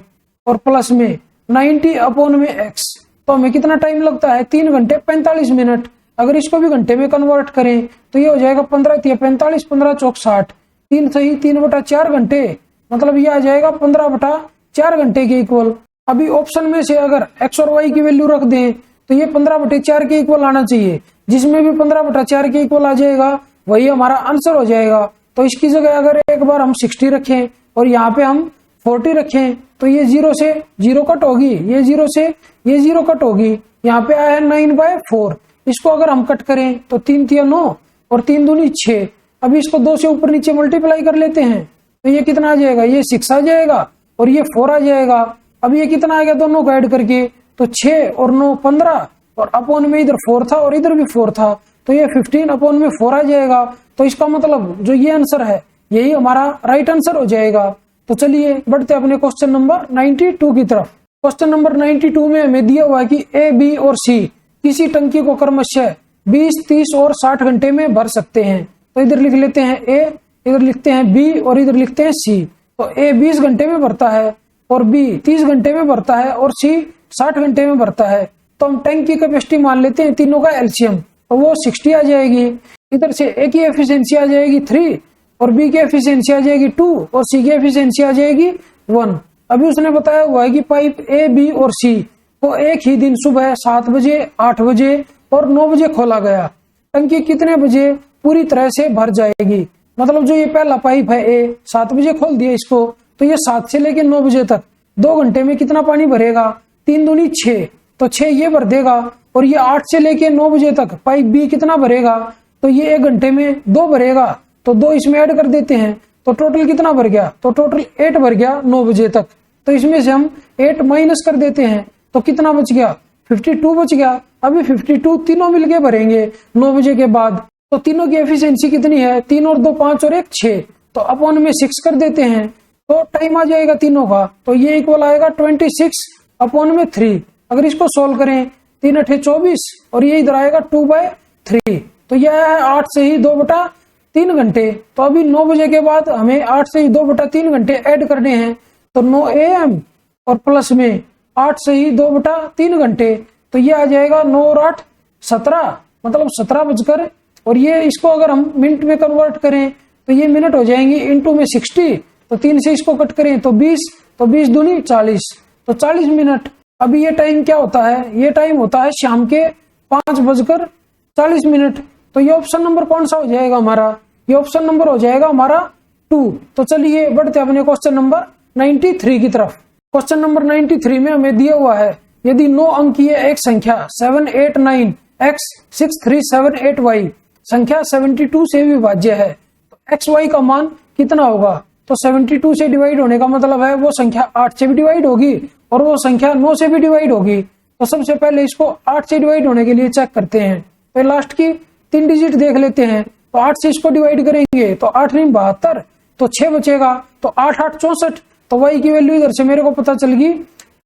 और प्लस में 90/x, तो हमें कितना टाइम लगता है 3 घंटे 45 मिनट। अगर इसको भी घंटे में कन्वर्ट करें तो ये हो जाएगा 15 × 45, 15 चौक 60, 3 सही 3/4 घंटे, मतलब ये आ जाएगा 15/4 घंटे के इक्वल। अभी ऑप्शन में से अगर x और y की वैल्यू रख दें तो ये 15/4 के इक्वल आना चाहिए, जिसमें भी 15/4 के इक्वल आ जाएगा वही हमारा आंसर हो जाएगा। तो इसकी जगह अगर एक बार हम 60 रखें और यहाँ पे हम 40 रखें तो ये 0 से 0 कट होगी, ये 0 से ये 0 कट होगी। यहाँ पे आया है 9/4, इसको अगर हम कट करें तो 3 × 9 और 3 दूनी 6। अभी इसको 2 से ऊपर नीचे मल्टीप्लाई कर लेते हैं तो ये कितना आ जाएगा, ये 6 आ जाएगा और ये 4 आ जाएगा। अब ये कितना आ गया दोनों को ऐड करके, तो 6 और 9 15 और अपॉन में इधर 4 था और इधर भी 4 था, तो ये 15/4 आ जाएगा। तो इसका मतलब जो ये आंसर है यही हमारा राइट आंसर हो जाएगा। तो चलिए बढ़ते अपने क्वेश्चन नंबर 92 की तरफ। क्वेश्चन नंबर 92 में हमें दिया हुआ है कि ए, बी और सी किसी टंकी को क्रमशः 20, 30 और 60 घंटे में भर सकते हैं। तो इधर लिख लेते हैं ए, इधर लिखते हैं बी और इधर लिखते हैं सी। तो ए 20 घंटे में भरता है और बी 30 घंटे में भरता है और सी 60 घंटे में भरता है। तो हम टैंक की कैपेसिटी मान लेते हैं तीनों का एलसीएम, तो वो 60 आ जाएगी। इधर से ए की एफिशिएंसी आ जाएगी 3 और बी की एफिशिएंसी आ जाएगी 2 और सी की एफिशिएंसी आ जाएगी 1। अभी उसने बताया हुआ है कि पाइप ए, बी और सी को एक ही दिन सुबह 7 बजे, 8 बजे और 9 बजे खोला गया। टंकी कितने बजे पूरी तरह से भर जाएगी? मतलब जो ये पहला पाइप है ए, 7 बजे खोल दिया इसको, तो ये 7 से लेके 9 बजे तक 2 घंटे में कितना पानी भरेगा? 3 दूनी 6, तो 6 ये भर देगा। और ये 8 से लेके 9 बजे तक पाइप बी कितना भरेगा? तो ये 1 घंटे में 2 भरेगा, तो 2 इसमें ऐड कर देते हैं, तो टोटल कितना भर गया? तो टोटल 8 भर गया 9 बजे तक। तो इसमें से हम 8 माइनस कर देते हैं, तो कितना बच गया? 52 बच गया। अभी 52 तीनों मिलके भरेंगे 9 बजे के बाद, तो तीनों की एफिशिएंसी कितनी है? 3 और 2 5 और 1 6, तो अपॉन में 6 कर देते हैं, तो टाइम आ जाएगा तीनों का। तो ये इक्वल आएगा 26 अपॉन में 3। अगर इसको सोल्व करें 3 8 24 और ये इधर आएगा 2/3, तो यह है 8 से ही 2/3 घंटे। तो अभी 9 बजे के बाद हमें 8 से ही 2/3 घंटे ऐड करने हैं, तो 9 AM और प्लस में 8 से ही 2/3 घंटे, तो ये आ जाएगा 9 और 8 17, मतलब 17 बजकर। और ये इसको अगर हम मिनट में कन्वर्ट करें तो ये मिनट हो जाएंगे, इनटू में 60, तो 3 से इसको कट करें तो 20, तो 20 दूनी 40, तो 40 मिनट। अभी ये टाइम क्या होता है? ये टाइम होता है शाम के 5:40। तो ये ऑप्शन नंबर कौन सा हो जाएगा हमारा? ये ऑप्शन नंबर हो जाएगा हमारा 2। तो चलिए बढ़ते अपने क्वेश्चन नंबर 93 की तरफ। क्वेश्चन नंबर 93 में हमें दिया हुआ है, यदि 9 अंकीय एक संख्या 789x6378y संख्या 72 से विभाज्य है, तो xy का मान कितना होगा? तो 72 से डिवाइड होने का मतलब है वो संख्या 8 से भी डिवाइड होगी और वो संख्या 9 से भी डिवाइड होगी। तो सबसे पहले इसको 8 से डिवाइड होने के लिए चेक करते हैं। तो लास्ट की 3 डिजिट देख लेते हैं, तो 8 से इसको डिवाइड करेंगे तो 8 नहीं 72, तो 6 बचेगा, तो 8 8 64, तो y की वैल्यू इधर से मेरे को पता चल गई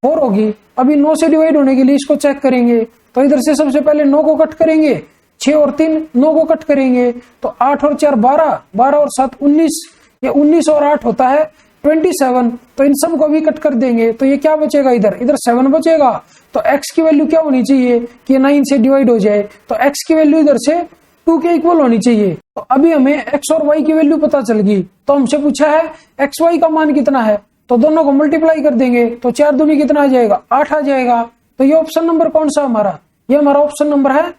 4 होगी। अभी 9 से डिवाइड होने के लिए इसको चेक करेंगे, तो इधर से सबसे पहले 9 को कट करेंगे, 6 और 3 9 को कट करेंगे, तो 8 और 4 12, 12 और 7 19, ये 19 और 8 होता है 27। तो इन सब को भी कट कर देंगे, तो ये क्या बचेगा? इधर 7 बचेगा। तो x की वैल्यू क्या होनी चाहिए कि 9 से डिवाइड हो जाए? तो x की वैल्यू इधर से 2 के इक्वल होनी चाहिए। तो अभी हमें x और y की वैल्यू पता चल गई, तो हमसे पूछा है xy का मान कितना है, तो दोनों को मल्टीप्लाई कर देंगे, तो 4 दूनी कितना आ जाएगा? 8 आ जाएगा। तो ये ऑप्शन नंबर कौन सा हमारा? ये हमारा ऑप्शन नंबर है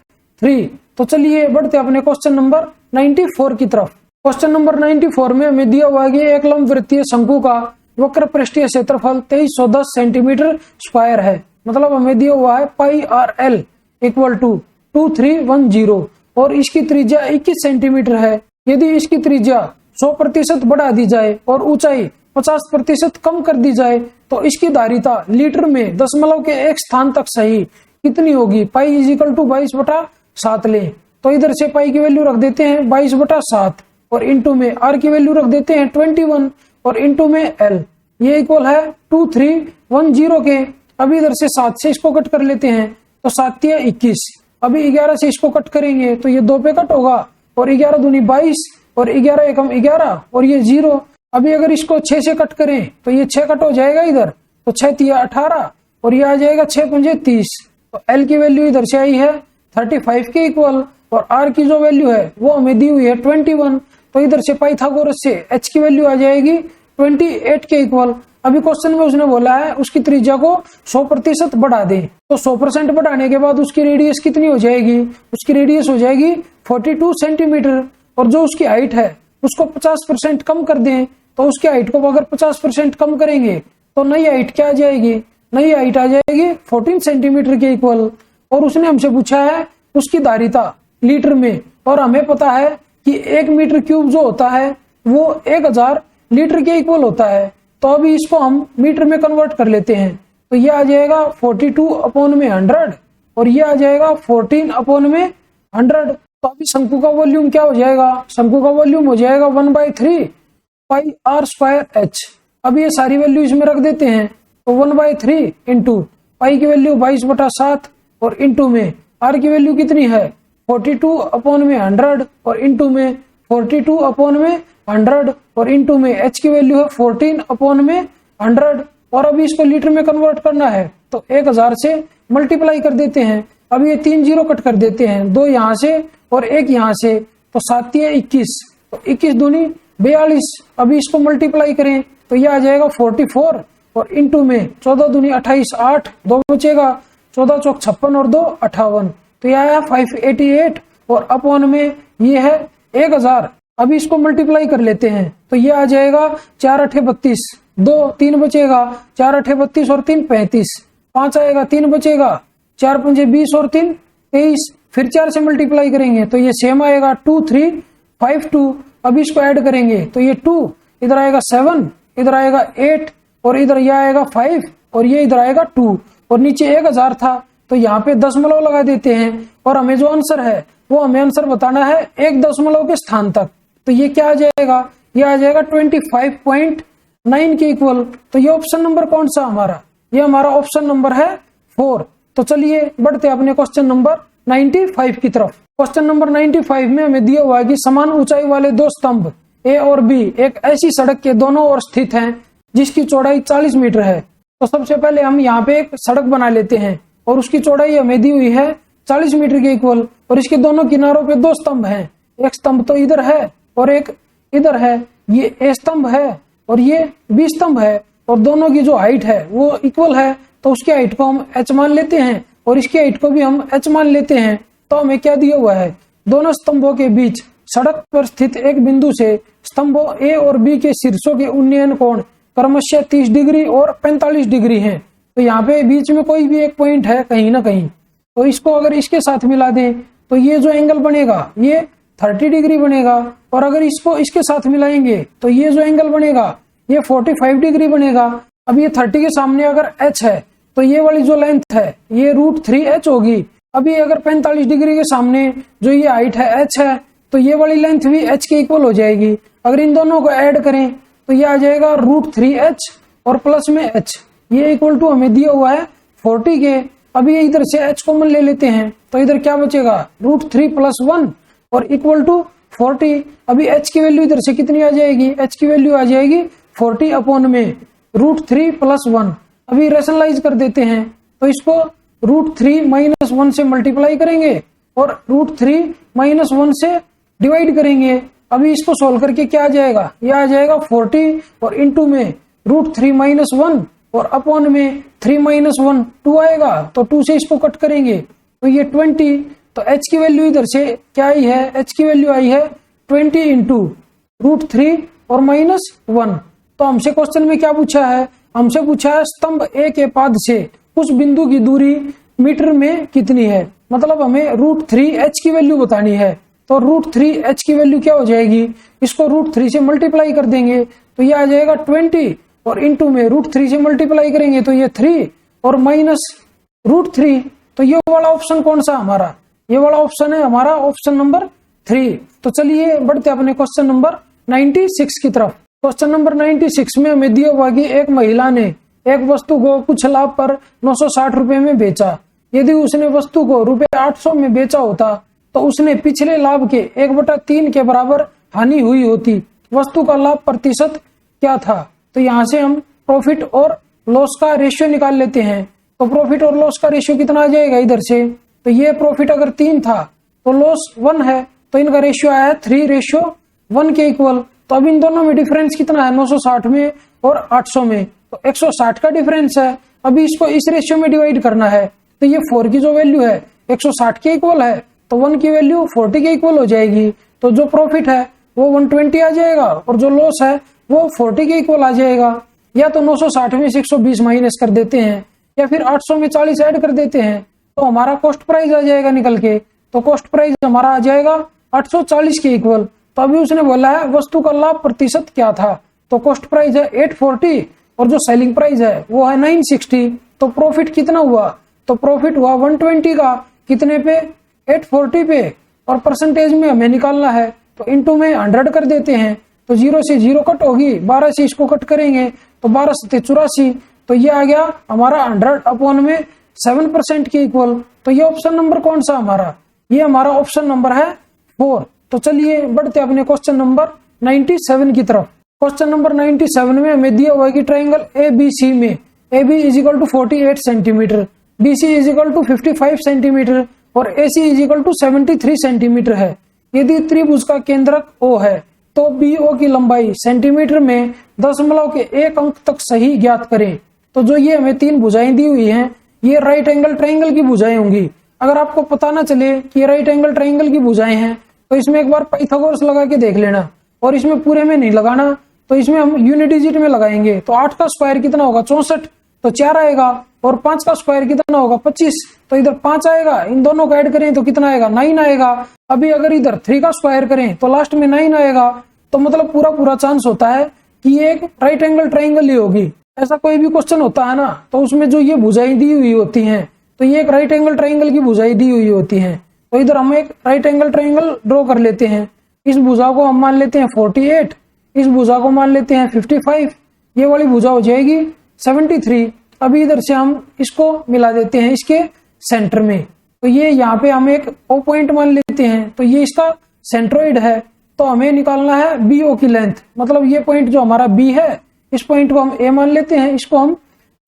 3। तो चलिए बढ़ते अपने क्वेश्चन नंबर 94 की तरफ। क्वेश्चन नंबर 94 में हमें दिया हुआ है कि एक लंबवृत्तीय शंकु का वक्र पृष्ठीय क्षेत्रफल 2310 सेंटीमीटर स्क्वायर है। मतलब हमें दिया हुआ है πRL इक्वल टू 2310 और इसकी त्रिज्या 21 सेंटीमीटर है। यदि इसकी त्रिज्या 100% बढ़ा दी जाए और ऊंचाई 50% कम कर दी जाए, तो इसकी धारिता लीटर में दशमलव के एक स्थान तक सही कितनी होगी? पाई इज इक्वल टू 22/7 लें, तो इधर से पाई की वैल्यू रख देते हैं 22/7 और इंटू में आर की वैल्यू रख देते हैं 21 और इंटू में एल, ये इक्वल है 2310 के। अभी इधर से 7 से इसको कट कर लेते हैं, तो 7 या 21। अभी 11 से इसको कट करेंगे तो ये 2 पे कट होगा और 11 दूनी 22 और 11 एकम 11 और ये 0। अभी अगर इसको 6 से कट करें तो ये 6 कट हो जाएगा इधर, तो 6 तिया 18 और ये आ जाएगा 6 पंजे 30। तो एल की वैल्यू इधर से आई है 35 के इक्वल और आर की जो वैल्यू है वो हमें दी हुई है 21। तो इधर से पाइथागोरस से एच की वैल्यू आ जाएगी 28 के इक्वल। अभी क्वेश्चन में उसने बोला है उसकी त्रिज्या को 100% बढ़ा दें, तो 100% बढ़ाने के बाद उसकी रेडियस कितनी हो जाएगी? उसकी रेडियस हो जाएगी 42 सेंटीमीटर और जो उसकी हाइट है उसको 50% कम कर दें, तो उसकी हाइट को अगर 50% कम करेंगे तो नई हाइट क्या आ जाएगी? नई हाइट आ जाएगी 14 सेंटीमीटर के इक्वल। और उसने हमसे पूछा है उसकी धारिता लीटर में, और हमें पता है कि 1 मीटर क्यूब जो होता है वो 1000 लीटर के इक्वल होता है। तो अभी इसको हम मीटर में कन्वर्ट कर लेते हैं, तो ये आ जाएगा 42/100 और ये आ जाएगा 14/100। तो अभी शंकु का वॉल्यूम क्या हो जाएगा? शंकु का वॉल्यूम हो जाएगा 1/3 πr² h। अब ये सारी वैल्यू इसमें रख देते हैं, तो 1/3 इंटू पाई की वैल्यू 22/7 और इंटू में आर की वैल्यू कितनी है 42/100 और इंटू में 42/100 और इंटू में एच की वैल्यू है 14/100 और अभी इसको लीटर में कन्वर्ट करना है तो 1000 से मल्टीप्लाई कर देते हैं। अब ये 3 जीरो कट कर देते हैं, 2 यहाँ से और 1 यहाँ से, तो 7 21, तो 21 दूनी 42। अभी इसको मल्टीप्लाई करें तो ये आ जाएगा 44 और इंटू में 14 दूनी 28, 8 2 बचेगा, 14 चौक 56 और 2 58, तो यह आया 588 और अपॉन में ये है 1000। अभी इसको मल्टीप्लाई कर लेते हैं तो ये आ जाएगा 4 8 32, 2 3 बचेगा, 4 8 32 और 3 35, 5 आएगा, 3 बचेगा, 4 5 20 और 3 23, फिर 4 से मल्टीप्लाई करेंगे तो ये सेम आएगा 2 3 5 2। अभी इसको ऐड करेंगे तो ये 2 इधर आएगा 7, इधर आएगा 8 और इधर यह आएगा 5 और ये इधर आएगा 2 और नीचे 1000 था तो यहाँ पे दशमलव लगा देते हैं और हमें जो आंसर है वो हमें आंसर बताना है 1 दशमलव के स्थान तक। तो ये क्या आ जाएगा, ये आ जाएगा 25.9 के इक्वल। तो ये ऑप्शन नंबर कौन सा हमारा, ये हमारा ऑप्शन नंबर है 4। तो चलिए बढ़ते अपने क्वेश्चन नंबर 95 की तरफ। क्वेश्चन नंबर 95 में हमें दिया हुआ है कि समान ऊंचाई वाले दो स्तंभ ए और बी एक ऐसी सड़क के दोनों ओर स्थित हैं जिसकी चौड़ाई 40 मीटर है। तो सबसे पहले हम यहाँ पे एक सड़क बना लेते हैं और उसकी चौड़ाई हमें दी हुई है 40 मीटर के इक्वल और इसके दोनों किनारों पे दो स्तंभ हैं, एक स्तंभ तो इधर है और एक इधर है। ये ए स्तंभ है और ये बी स्तंभ है और दोनों की जो हाइट है वो इक्वल है, तो उसकी हाइट को हम h मान लेते हैं और इसकी हाइट को भी हम h मान लेते हैं। तो हमें क्या दिया हुआ है, दोनों स्तंभों के बीच सड़क पर स्थित एक बिंदु से स्तंभों ए और बी के शीर्षों के उन्नयन कोण क्रमशः 30 डिग्री और 45 डिग्री हैं। तो यहाँ पे बीच में कोई भी एक पॉइंट है कहीं ना कहीं, तो इसको अगर इसके साथ मिला दें तो ये जो एंगल बनेगा ये 30 डिग्री बनेगा और अगर इसको इसके साथ मिलाएंगे तो ये जो एंगल बनेगा ये 45 डिग्री बनेगा। अब ये 30 के सामने अगर h है तो ये वाली जो लेंथ है ये √3h होगी। अभी अगर 45 डिग्री के सामने जो ये हाइट है h है तो ये वाली लेंथ भी h के इक्वल हो जाएगी। अगर इन दोनों को ऐड करें तो ये आ जाएगा √3h और प्लस में h, ये इक्वल टू हमें दिया हुआ है 40 के। अभी इधर से h कॉमन ले लेते हैं तो इधर क्या बचेगा √3 + 1 और इक्वल टू 40। अभी h की वैल्यू इधर से कितनी आ जाएगी, h की वैल्यू आ जाएगी 40 अपॉन में √3 + 1। अभी रेशनलाइज कर देते हैं तो इसको √3 - 1 से मल्टीप्लाई करेंगे और √3 - 1 से डिवाइड करेंगे। अभी इसको सोल्व करके क्या आ जाएगा, यह आ जाएगा 40 और इंटू में √3 - 1 और अपॉन में 3 - 1 2 आएगा, तो 2 से इसको कट करेंगे तो ये 20। तो h की वैल्यू इधर से क्या आई है, h की वैल्यू आई है 20 इंटू √3 और -1। तो हमसे क्वेश्चन में क्या पूछा है, हमसे पूछा है स्तंभ ए के पाद से उस बिंदु की दूरी मीटर में कितनी है, मतलब हमें √3h की वैल्यू बतानी है। तो √3h की वैल्यू क्या हो जाएगी, इसको √3 से मल्टीप्लाई कर देंगे तो ये आ जाएगा 20 और इंटू में √3 से मल्टीप्लाई करेंगे तो ये 3 और माइनस √3। तो ये वाला ऑप्शन कौन सा हमारा, ये वाला ऑप्शन है हमारा ऑप्शन नंबर 3। तो चलिए बढ़ते अपने क्वेश्चन नंबर 96 की तरफ। क्वेश्चन नंबर 96 में हमें दिया हुआ कि एक महिला ने एक वस्तु को कुछ लाभ पर 960 रुपए में बेचा। यदि उसने वस्तु को ₹800 में बेचा होता तो उसने पिछले लाभ के 1/3 के बराबर हानि हुई होती। वस्तु का लाभ प्रतिशत क्या था। तो यहाँ से हम प्रॉफिट और लॉस का रेशियो निकाल लेते हैं। तो प्रॉफिट और लॉस का रेशियो कितना आ जाएगा इधर से, तो ये प्रॉफिट अगर 3 था तो लॉस 1 है, तो इनका रेशियो आया 3:1 के इक्वल। तो अब इन दोनों में डिफरेंस कितना है, 960 में और 800 में, तो 160 का डिफरेंस है। अभी इसको इस रेशियो में डिवाइड करना है तो ये 4 की जो वैल्यू है 160 के इक्वल है, तो 1 की वैल्यू 40 के इक्वल हो जाएगी। तो जो प्रॉफिट है वो 120 आ जाएगा और जो लॉस है वो 40 के इक्वल आ जाएगा। या तो 960 में से 120 माइनस कर देते हैं या फिर 800 में 40 ऐड कर देते हैं तो हमारा कॉस्ट प्राइस आ जाएगा निकल के। तो कॉस्ट प्राइस हमारा आ जाएगा 840 के इक्वल। तो अभी उसने बोला है वस्तु का लाभ प्रतिशत क्या था, तो कॉस्ट प्राइस है 840 और जो सेलिंग प्राइस है वो है 960। तो प्रॉफिट कितना हुआ, तो प्रॉफिट हुआ 120 का कितने पे, 840 पे, और परसेंटेज में हमें निकालना है तो इंटू में 100 कर देते हैं। तो 0 से 0 कट होगी, 12 से इसको कट करेंगे तो 12 × 84, तो ये आ गया हमारा 100/7% के इक्वल। तो ये ऑप्शन नंबर कौन सा हमारा, ये हमारा ऑप्शन नंबर है 4। तो चलिए बढ़ते अपने क्वेश्चन नंबर 97 की तरफ। क्वेश्चन नंबर 97 में हमें दिया हुआ है कि ट्राइंगल ABC में AB equal to 48 centimetre, BC equal to 55 centimetre और AC इजिकल टू 73 सेंटीमीटर है। यदि त्रिभुज का केंद्रक O है तो BO की लंबाई सेंटीमीटर में दशमलव के 1 अंक तक सही ज्ञात करें। तो जो ये हमें 3 भुजाएं दी हुई हैं, ये राइट एंगल ट्राइंगल की भुजाएं होंगी। अगर आपको पता ना चले कि ये राइट एंगल ट्राइंगल की भुजाएं हैं तो इसमें एक बार पाइथागोरस लगा के देख लेना, और इसमें पूरे में नहीं लगाना, तो इसमें हम यूनिट डिजिट में लगाएंगे। तो 8 का स्क्वायर कितना होगा 64, तो 4 आएगा, और 5 का स्क्वायर कितना होगा 25, तो इधर 5 आएगा। इन दोनों को ऐड करें तो कितना आएगा 9 आएगा। अभी अगर इधर 3 का स्क्वायर करें तो लास्ट में 9 आएगा। तो मतलब पूरा चांस होता है कि ये एक राइट एंगल ट्राइंगल ही होगी। ऐसा कोई भी क्वेश्चन होता है ना, तो उसमें जो ये भुजाएं दी हुई होती हैं तो ये एक राइट एंगल ट्राइंगल की भुजाएं दी हुई होती हैं। तो इधर हम एक राइट एंगल ट्राइंगल ड्रॉ कर लेते हैं। इस भुजा को हम मान लेते हैं 48, इस भुजा को मान लेते हैं 55, ये वाली भुजा हो जाएगी 73। अभी इधर से हम इसको मिला देते हैं इसके सेंटर में। तो ये यहाँ पे हम एक O पॉइंट मान लेते हैं, तो ये इसका सेंट्रोइड है। तो हमें निकालना है BO की लेंथ, मतलब ये पॉइंट जो हमारा B है, इस पॉइंट को हम A मान लेते हैं, इसको हम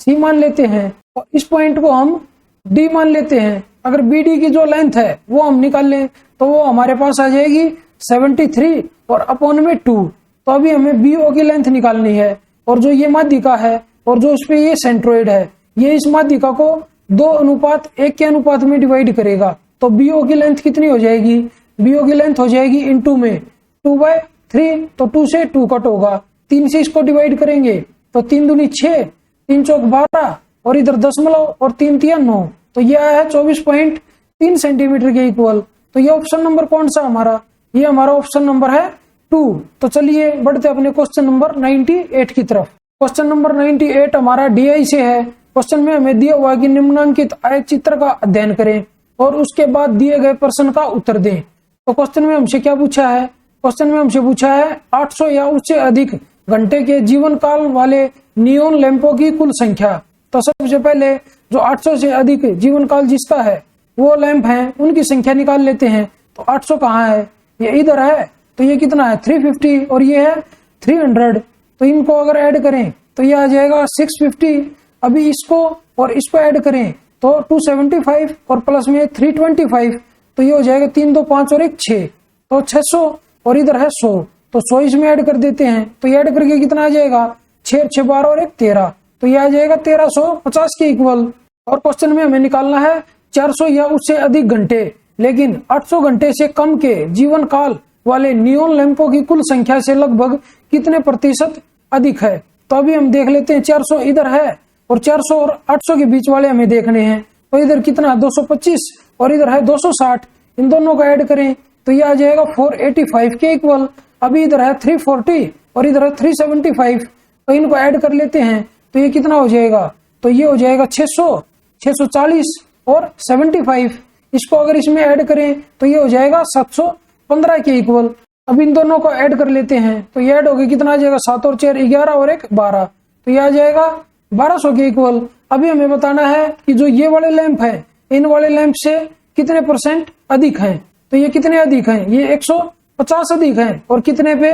C मान लेते हैं, और इस पॉइंट को हम D मान लेते हैं। अगर BD की जो लेंथ है वो हम निकाल लें तो वो हमारे पास आ जाएगी 73 और अपॉन में 2। तो अभी हमें BO की लेंथ निकालनी है, और जो ये माध्यिका है और जो उस पे ये सेंट्रोइड है, ये इस माध्यिका को 2:1 के अनुपात में डिवाइड करेगा। तो BO की लेंथ कितनी हो जाएगी, BO की लेंथ हो जाएगी इनटू में 2/3। तो 2 से 2 कट होगा, 3 से इसको डिवाइड करेंगे तो 3 दूनी 6, 3 चौक 12, और इधर दशमलव और 3 तिया 9। तो ये आया है 24.3 सेंटीमीटर के इक्वल। तो ये ऑप्शन नंबर कौन सा हमारा, ये हमारा ऑप्शन नंबर है 2। तो चलिए बढ़ते अपने क्वेश्चन नंबर 98 की तरफ। क्वेश्चन नंबर 98 हमारा DI से है। क्वेश्चन में हमें दिया हुआ कि निम्नांकित आयत चित्र का अध्ययन करें और उसके बाद दिए गए प्रश्न का उत्तर दें। तो क्वेश्चन में हमसे क्या पूछा है, क्वेश्चन में हमसे पूछा है 800 या उससे अधिक घंटे के जीवन काल वाले नियोन लैंपों की कुल संख्या। तो सबसे पहले जो 800 से अधिक जीवन काल जिसका है वो लैंप है, उनकी संख्या निकाल लेते हैं। तो 800 कहाँ है, ये इधर है, तो ये कितना है 350 और ये है 300। तो इनको अगर ऐड करें तो ये आ जाएगा 650। अभी इसको और इसको ऐड करें तो 275 और प्लस में 325, तो ये हो जाएगा 3 2 5 और 1 6, तो 600, और इधर है 100, तो 100 इसमें ऐड कर देते हैं। तो ये ऐड करके कितना आ जाएगा 6 6 12 और 1 13, तो ये आ जाएगा 1350 के इक्वल। और क्वेश्चन में हमें निकालना है 400 या उससे अधिक घंटे लेकिन 800 घंटे से कम के जीवन काल वाले नियोन लैंपों की कुल संख्या से लगभग कितने प्रतिशत अधिक है। तो अभी हम देख लेते हैं 400 इधर है और 400 और 800 के बीच वाले हमें देखने हैं। तो इधर कितना 225 और इधर है 260, इन दोनों को ऐड करें तो ये आ जाएगा 485 के इक्वल। अभी इधर है 340 और इधर है 375, तो इनको ऐड कर लेते हैं तो ये कितना हो जाएगा, तो ये हो जाएगा 600, 640 और 75। इसको अगर इसमें ऐड करें तो ये हो जाएगा 715 के इक्वल। अब इन दोनों को ऐड कर लेते हैं तो ये ऐड हो गया, कितना आ जाएगा 7 और 4 11 और 1 12, तो ये आ जाएगा 1200 के इक्वल। अभी हमें बताना है कि जो ये वाले लैंप है इन वाले लैंप से कितने % अधिक हैं। तो ये कितने अधिक हैं, ये 150 अधिक हैं, और कितने पे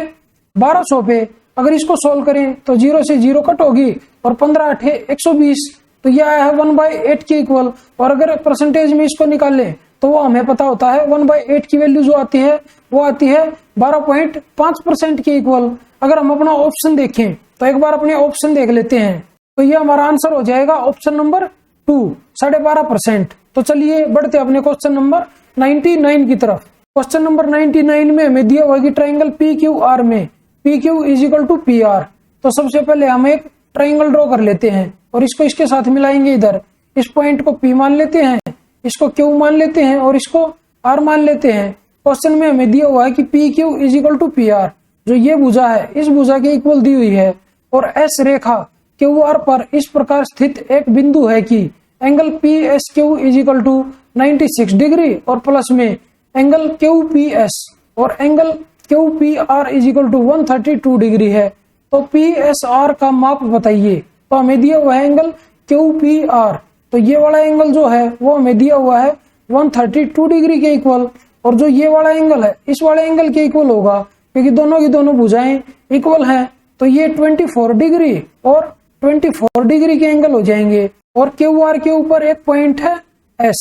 1200 पे। अगर इसको सोल्व करें तो 0 से 0 कट होगी और 15 8 120, तो ये आया है 1/8 के इक्वल। और अगर परसेंटेज में इसको निकालें तो वो हमें पता होता है 1/8 की वैल्यू जो आती है वो आती है 12.5% के इक्वल। अगर हम अपना ऑप्शन देखें तो एक बार अपने ऑप्शन देख लेते हैं, तो ये हमारा आंसर हो जाएगा ऑप्शन नंबर 2 12.5%। तो चलिए बढ़ते अपने क्वेश्चन नंबर 99 की तरफ। क्वेश्चन नंबर 99 में हमें दिया हुआ कि ट्राइंगल PQR में PQ = PR। तो सबसे पहले हम एक ट्राइंगल ड्रॉ कर लेते हैं और इसको इसके साथ मिलाएंगे। इधर इस पॉइंट को P मान लेते हैं, इसको Q मान लेते हैं और इसको R मान लेते हैं। क्वेश्चन में हमें दिया हुआ है कि PQ = PR, जो ये भुजा है इस भुजा के इक्वल दी हुई है, और S रेखा QR पर इस प्रकार स्थित एक बिंदु है कि एंगल PSQ = 96 डिग्री और प्लस में एंगल QPS और एंगल QPR = 132 डिग्री है। तो PSR का माप बताइए। तो हमें दिया हुआ है एंगल QPR, तो ये वाला एंगल जो है वो हमें दिया हुआ है 132 डिग्री के इक्वल, और जो ये वाला एंगल है इस वाले एंगल के इक्वल होगा, क्योंकि दोनों की दोनों भुजाएं इक्वल हैं, तो ये 24 डिग्री और 24 डिग्री के एंगल हो जाएंगे। और QR के ऊपर एक पॉइंट है S।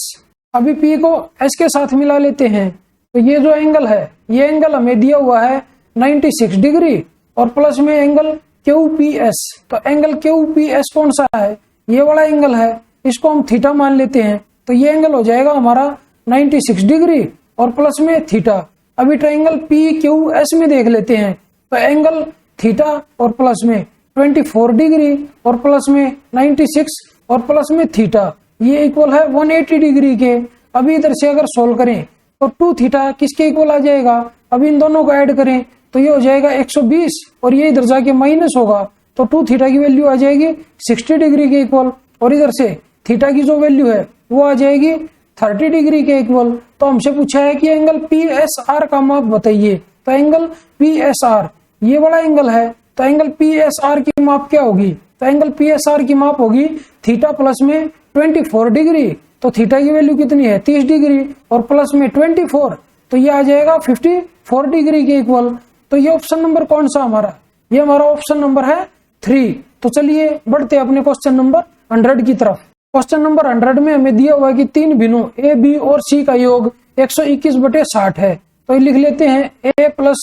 अभी P को S के साथ मिला लेते हैं, तो ये जो एंगल है ये एंगल हमें दिया हुआ है 96 डिग्री और प्लस में एंगल QPS। तो एंगल QPS कौन सा है, ये वाला एंगल है, इसको हम थीटा मान लेते हैं, तो ये एंगल हो जाएगा हमारा 96 डिग्री और प्लस में थीटा। अभी ट्राइंगल PQS में देख लेते हैं, तो एंगल थीटा और प्लस में 24 डिग्री और प्लस में 96 और प्लस में थीटा, ये इक्वल है 180 डिग्री के। अभी इधर से अगर सोल्व करें तो 2 थीटा किसके इक्वल आ जाएगा, अभी इन दोनों को ऐड करें तो ये हो जाएगा 120 और ये इधर जाके माइनस होगा, तो 2 थीटा की वैल्यू आ जाएगी 60 डिग्री के इक्वल, और इधर से थीटा की जो वैल्यू है वो आ जाएगी 30 डिग्री के इक्वल। तो हमसे पूछा है कि एंगल PSR का माप बताइए, तो एंगल PSR ये वाला एंगल है, तो एंगल PSR की माप क्या होगी, तो एंगल PSR की माप होगी थीटा प्लस में 24 डिग्री, तो थीटा की वैल्यू कितनी है 30 डिग्री और प्लस में 24, तो ये आ जाएगा 54 डिग्री के इक्वल। तो ये ऑप्शन नंबर कौन सा हमारा, ये हमारा ऑप्शन नंबर है 3। तो चलिए बढ़ते हैं अपने क्वेश्चन नंबर 100 की तरफ। क्वेश्चन नंबर 100 में हमें दिया हुआ है कि 3 बिंदु A, B और C का योग 121/60 है, तो ये लिख लेते हैं A plus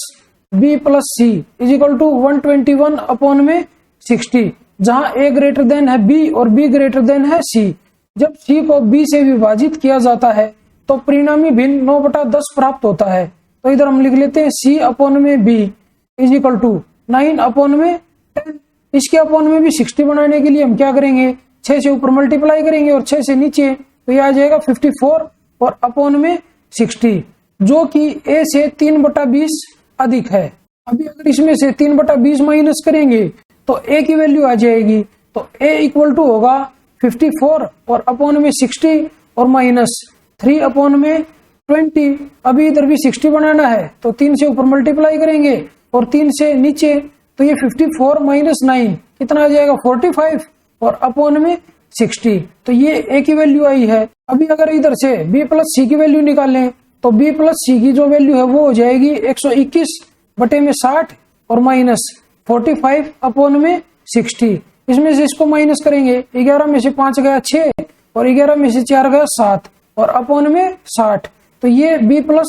B plus C is equal to 121/60, जहां A ग्रेटर देन है B और B ग्रेटर देन है C। जब C को B से विभाजित किया जाता है तो परिणामी भिन्न 9/10 प्राप्त होता है, तो इधर हम लिख लेते हैं C अपॉन में B is equal to 9 upon में 10। इसके अपॉन में भी 60 बनाने के लिए हम क्या करेंगे, 6 से ऊपर मल्टीप्लाई करेंगे और 6 से नीचे, तो ये आ जाएगा 54 और अपॉन में 60, जो कि A से 3/20 अधिक है। अभी अगर इसमें से 3/20 माइनस करेंगे तो A की वैल्यू आ जाएगी, तो A इक्वल टू होगा 54 और अपॉन में 60 और माइनस 3 अपॉन में 20। अभी इधर भी 60 बनाना है तो 3 से ऊपर मल्टीप्लाई करेंगे और 3 से नीचे, तो ये 54 माइनस 9 कितना आ जाएगा 45 और अपॉन में 60, तो ये A की वैल्यू आई है। अभी अगर इधर से B प्लस C की वैल्यू निकालें तो B प्लस C की जो वैल्यू है वो हो जाएगी 121/60 और माइनस 45 अपॉन में 60। इसमें से इसको माइनस करेंगे, 11 में से 5 गया 6 और 11 में से 4 गया 7 और अपॉन में 60, तो ये B प्लस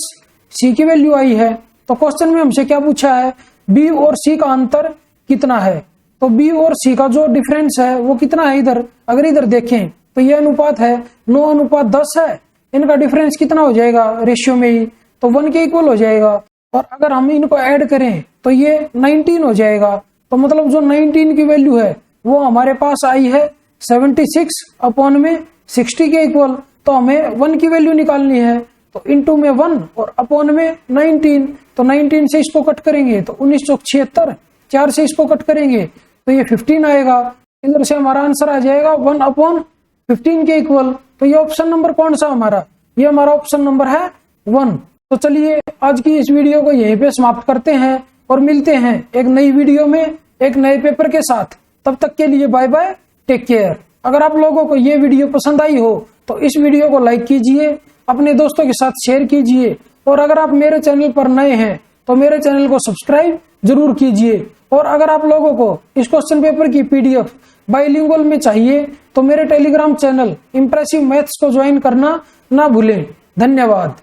C की वैल्यू आई है। तो क्वेश्चन में हमसे क्या पूछा है, B और C का अंतर कितना है, तो B और C का जो डिफरेंस है वो कितना है। इधर अगर इधर देखें तो ये अनुपात है 9:10 है, इनका डिफरेंस कितना हो जाएगा रेशियो में ही, तो 1 के इक्वल हो जाएगा। और अगर हम इनको ऐड करें तो ये 19 हो जाएगा, तो मतलब जो 19 की वैल्यू है वो हमारे पास आई है 76 अपॉन में 60 के इक्वल। तो हमें 1 की वैल्यू निकालनी है, तो इंटू में 1 और अपॉन में 19, तो 19 से इसको कट करेंगे तो 1976, 4 से इसको कट करेंगे तो ये 15 आएगा। इधर से हमारा आंसर आ जाएगा 1/15 के इक्वल। तो ये ऑप्शन नंबर कौन सा हमारा, ये हमारा ऑप्शन नंबर है 1। तो चलिए आज की इस वीडियो को यहीं पे समाप्त करते हैं और मिलते हैं एक नई वीडियो में एक नए पेपर के साथ। तब तक के लिए बाय बाय, टेक केयर। अगर आप लोगों को ये वीडियो पसंद आई हो तो इस वीडियो को लाइक कीजिए, अपने दोस्तों के साथ शेयर कीजिए, और अगर आप मेरे चैनल पर नए हैं तो मेरे चैनल को सब्सक्राइब जरूर कीजिए। और अगर आप लोगों को इस क्वेश्चन पेपर की PDF बाइलिंगुअल में चाहिए तो मेरे टेलीग्राम चैनल इंप्रेसिव मैथ्स को ज्वाइन करना ना भूलें। धन्यवाद।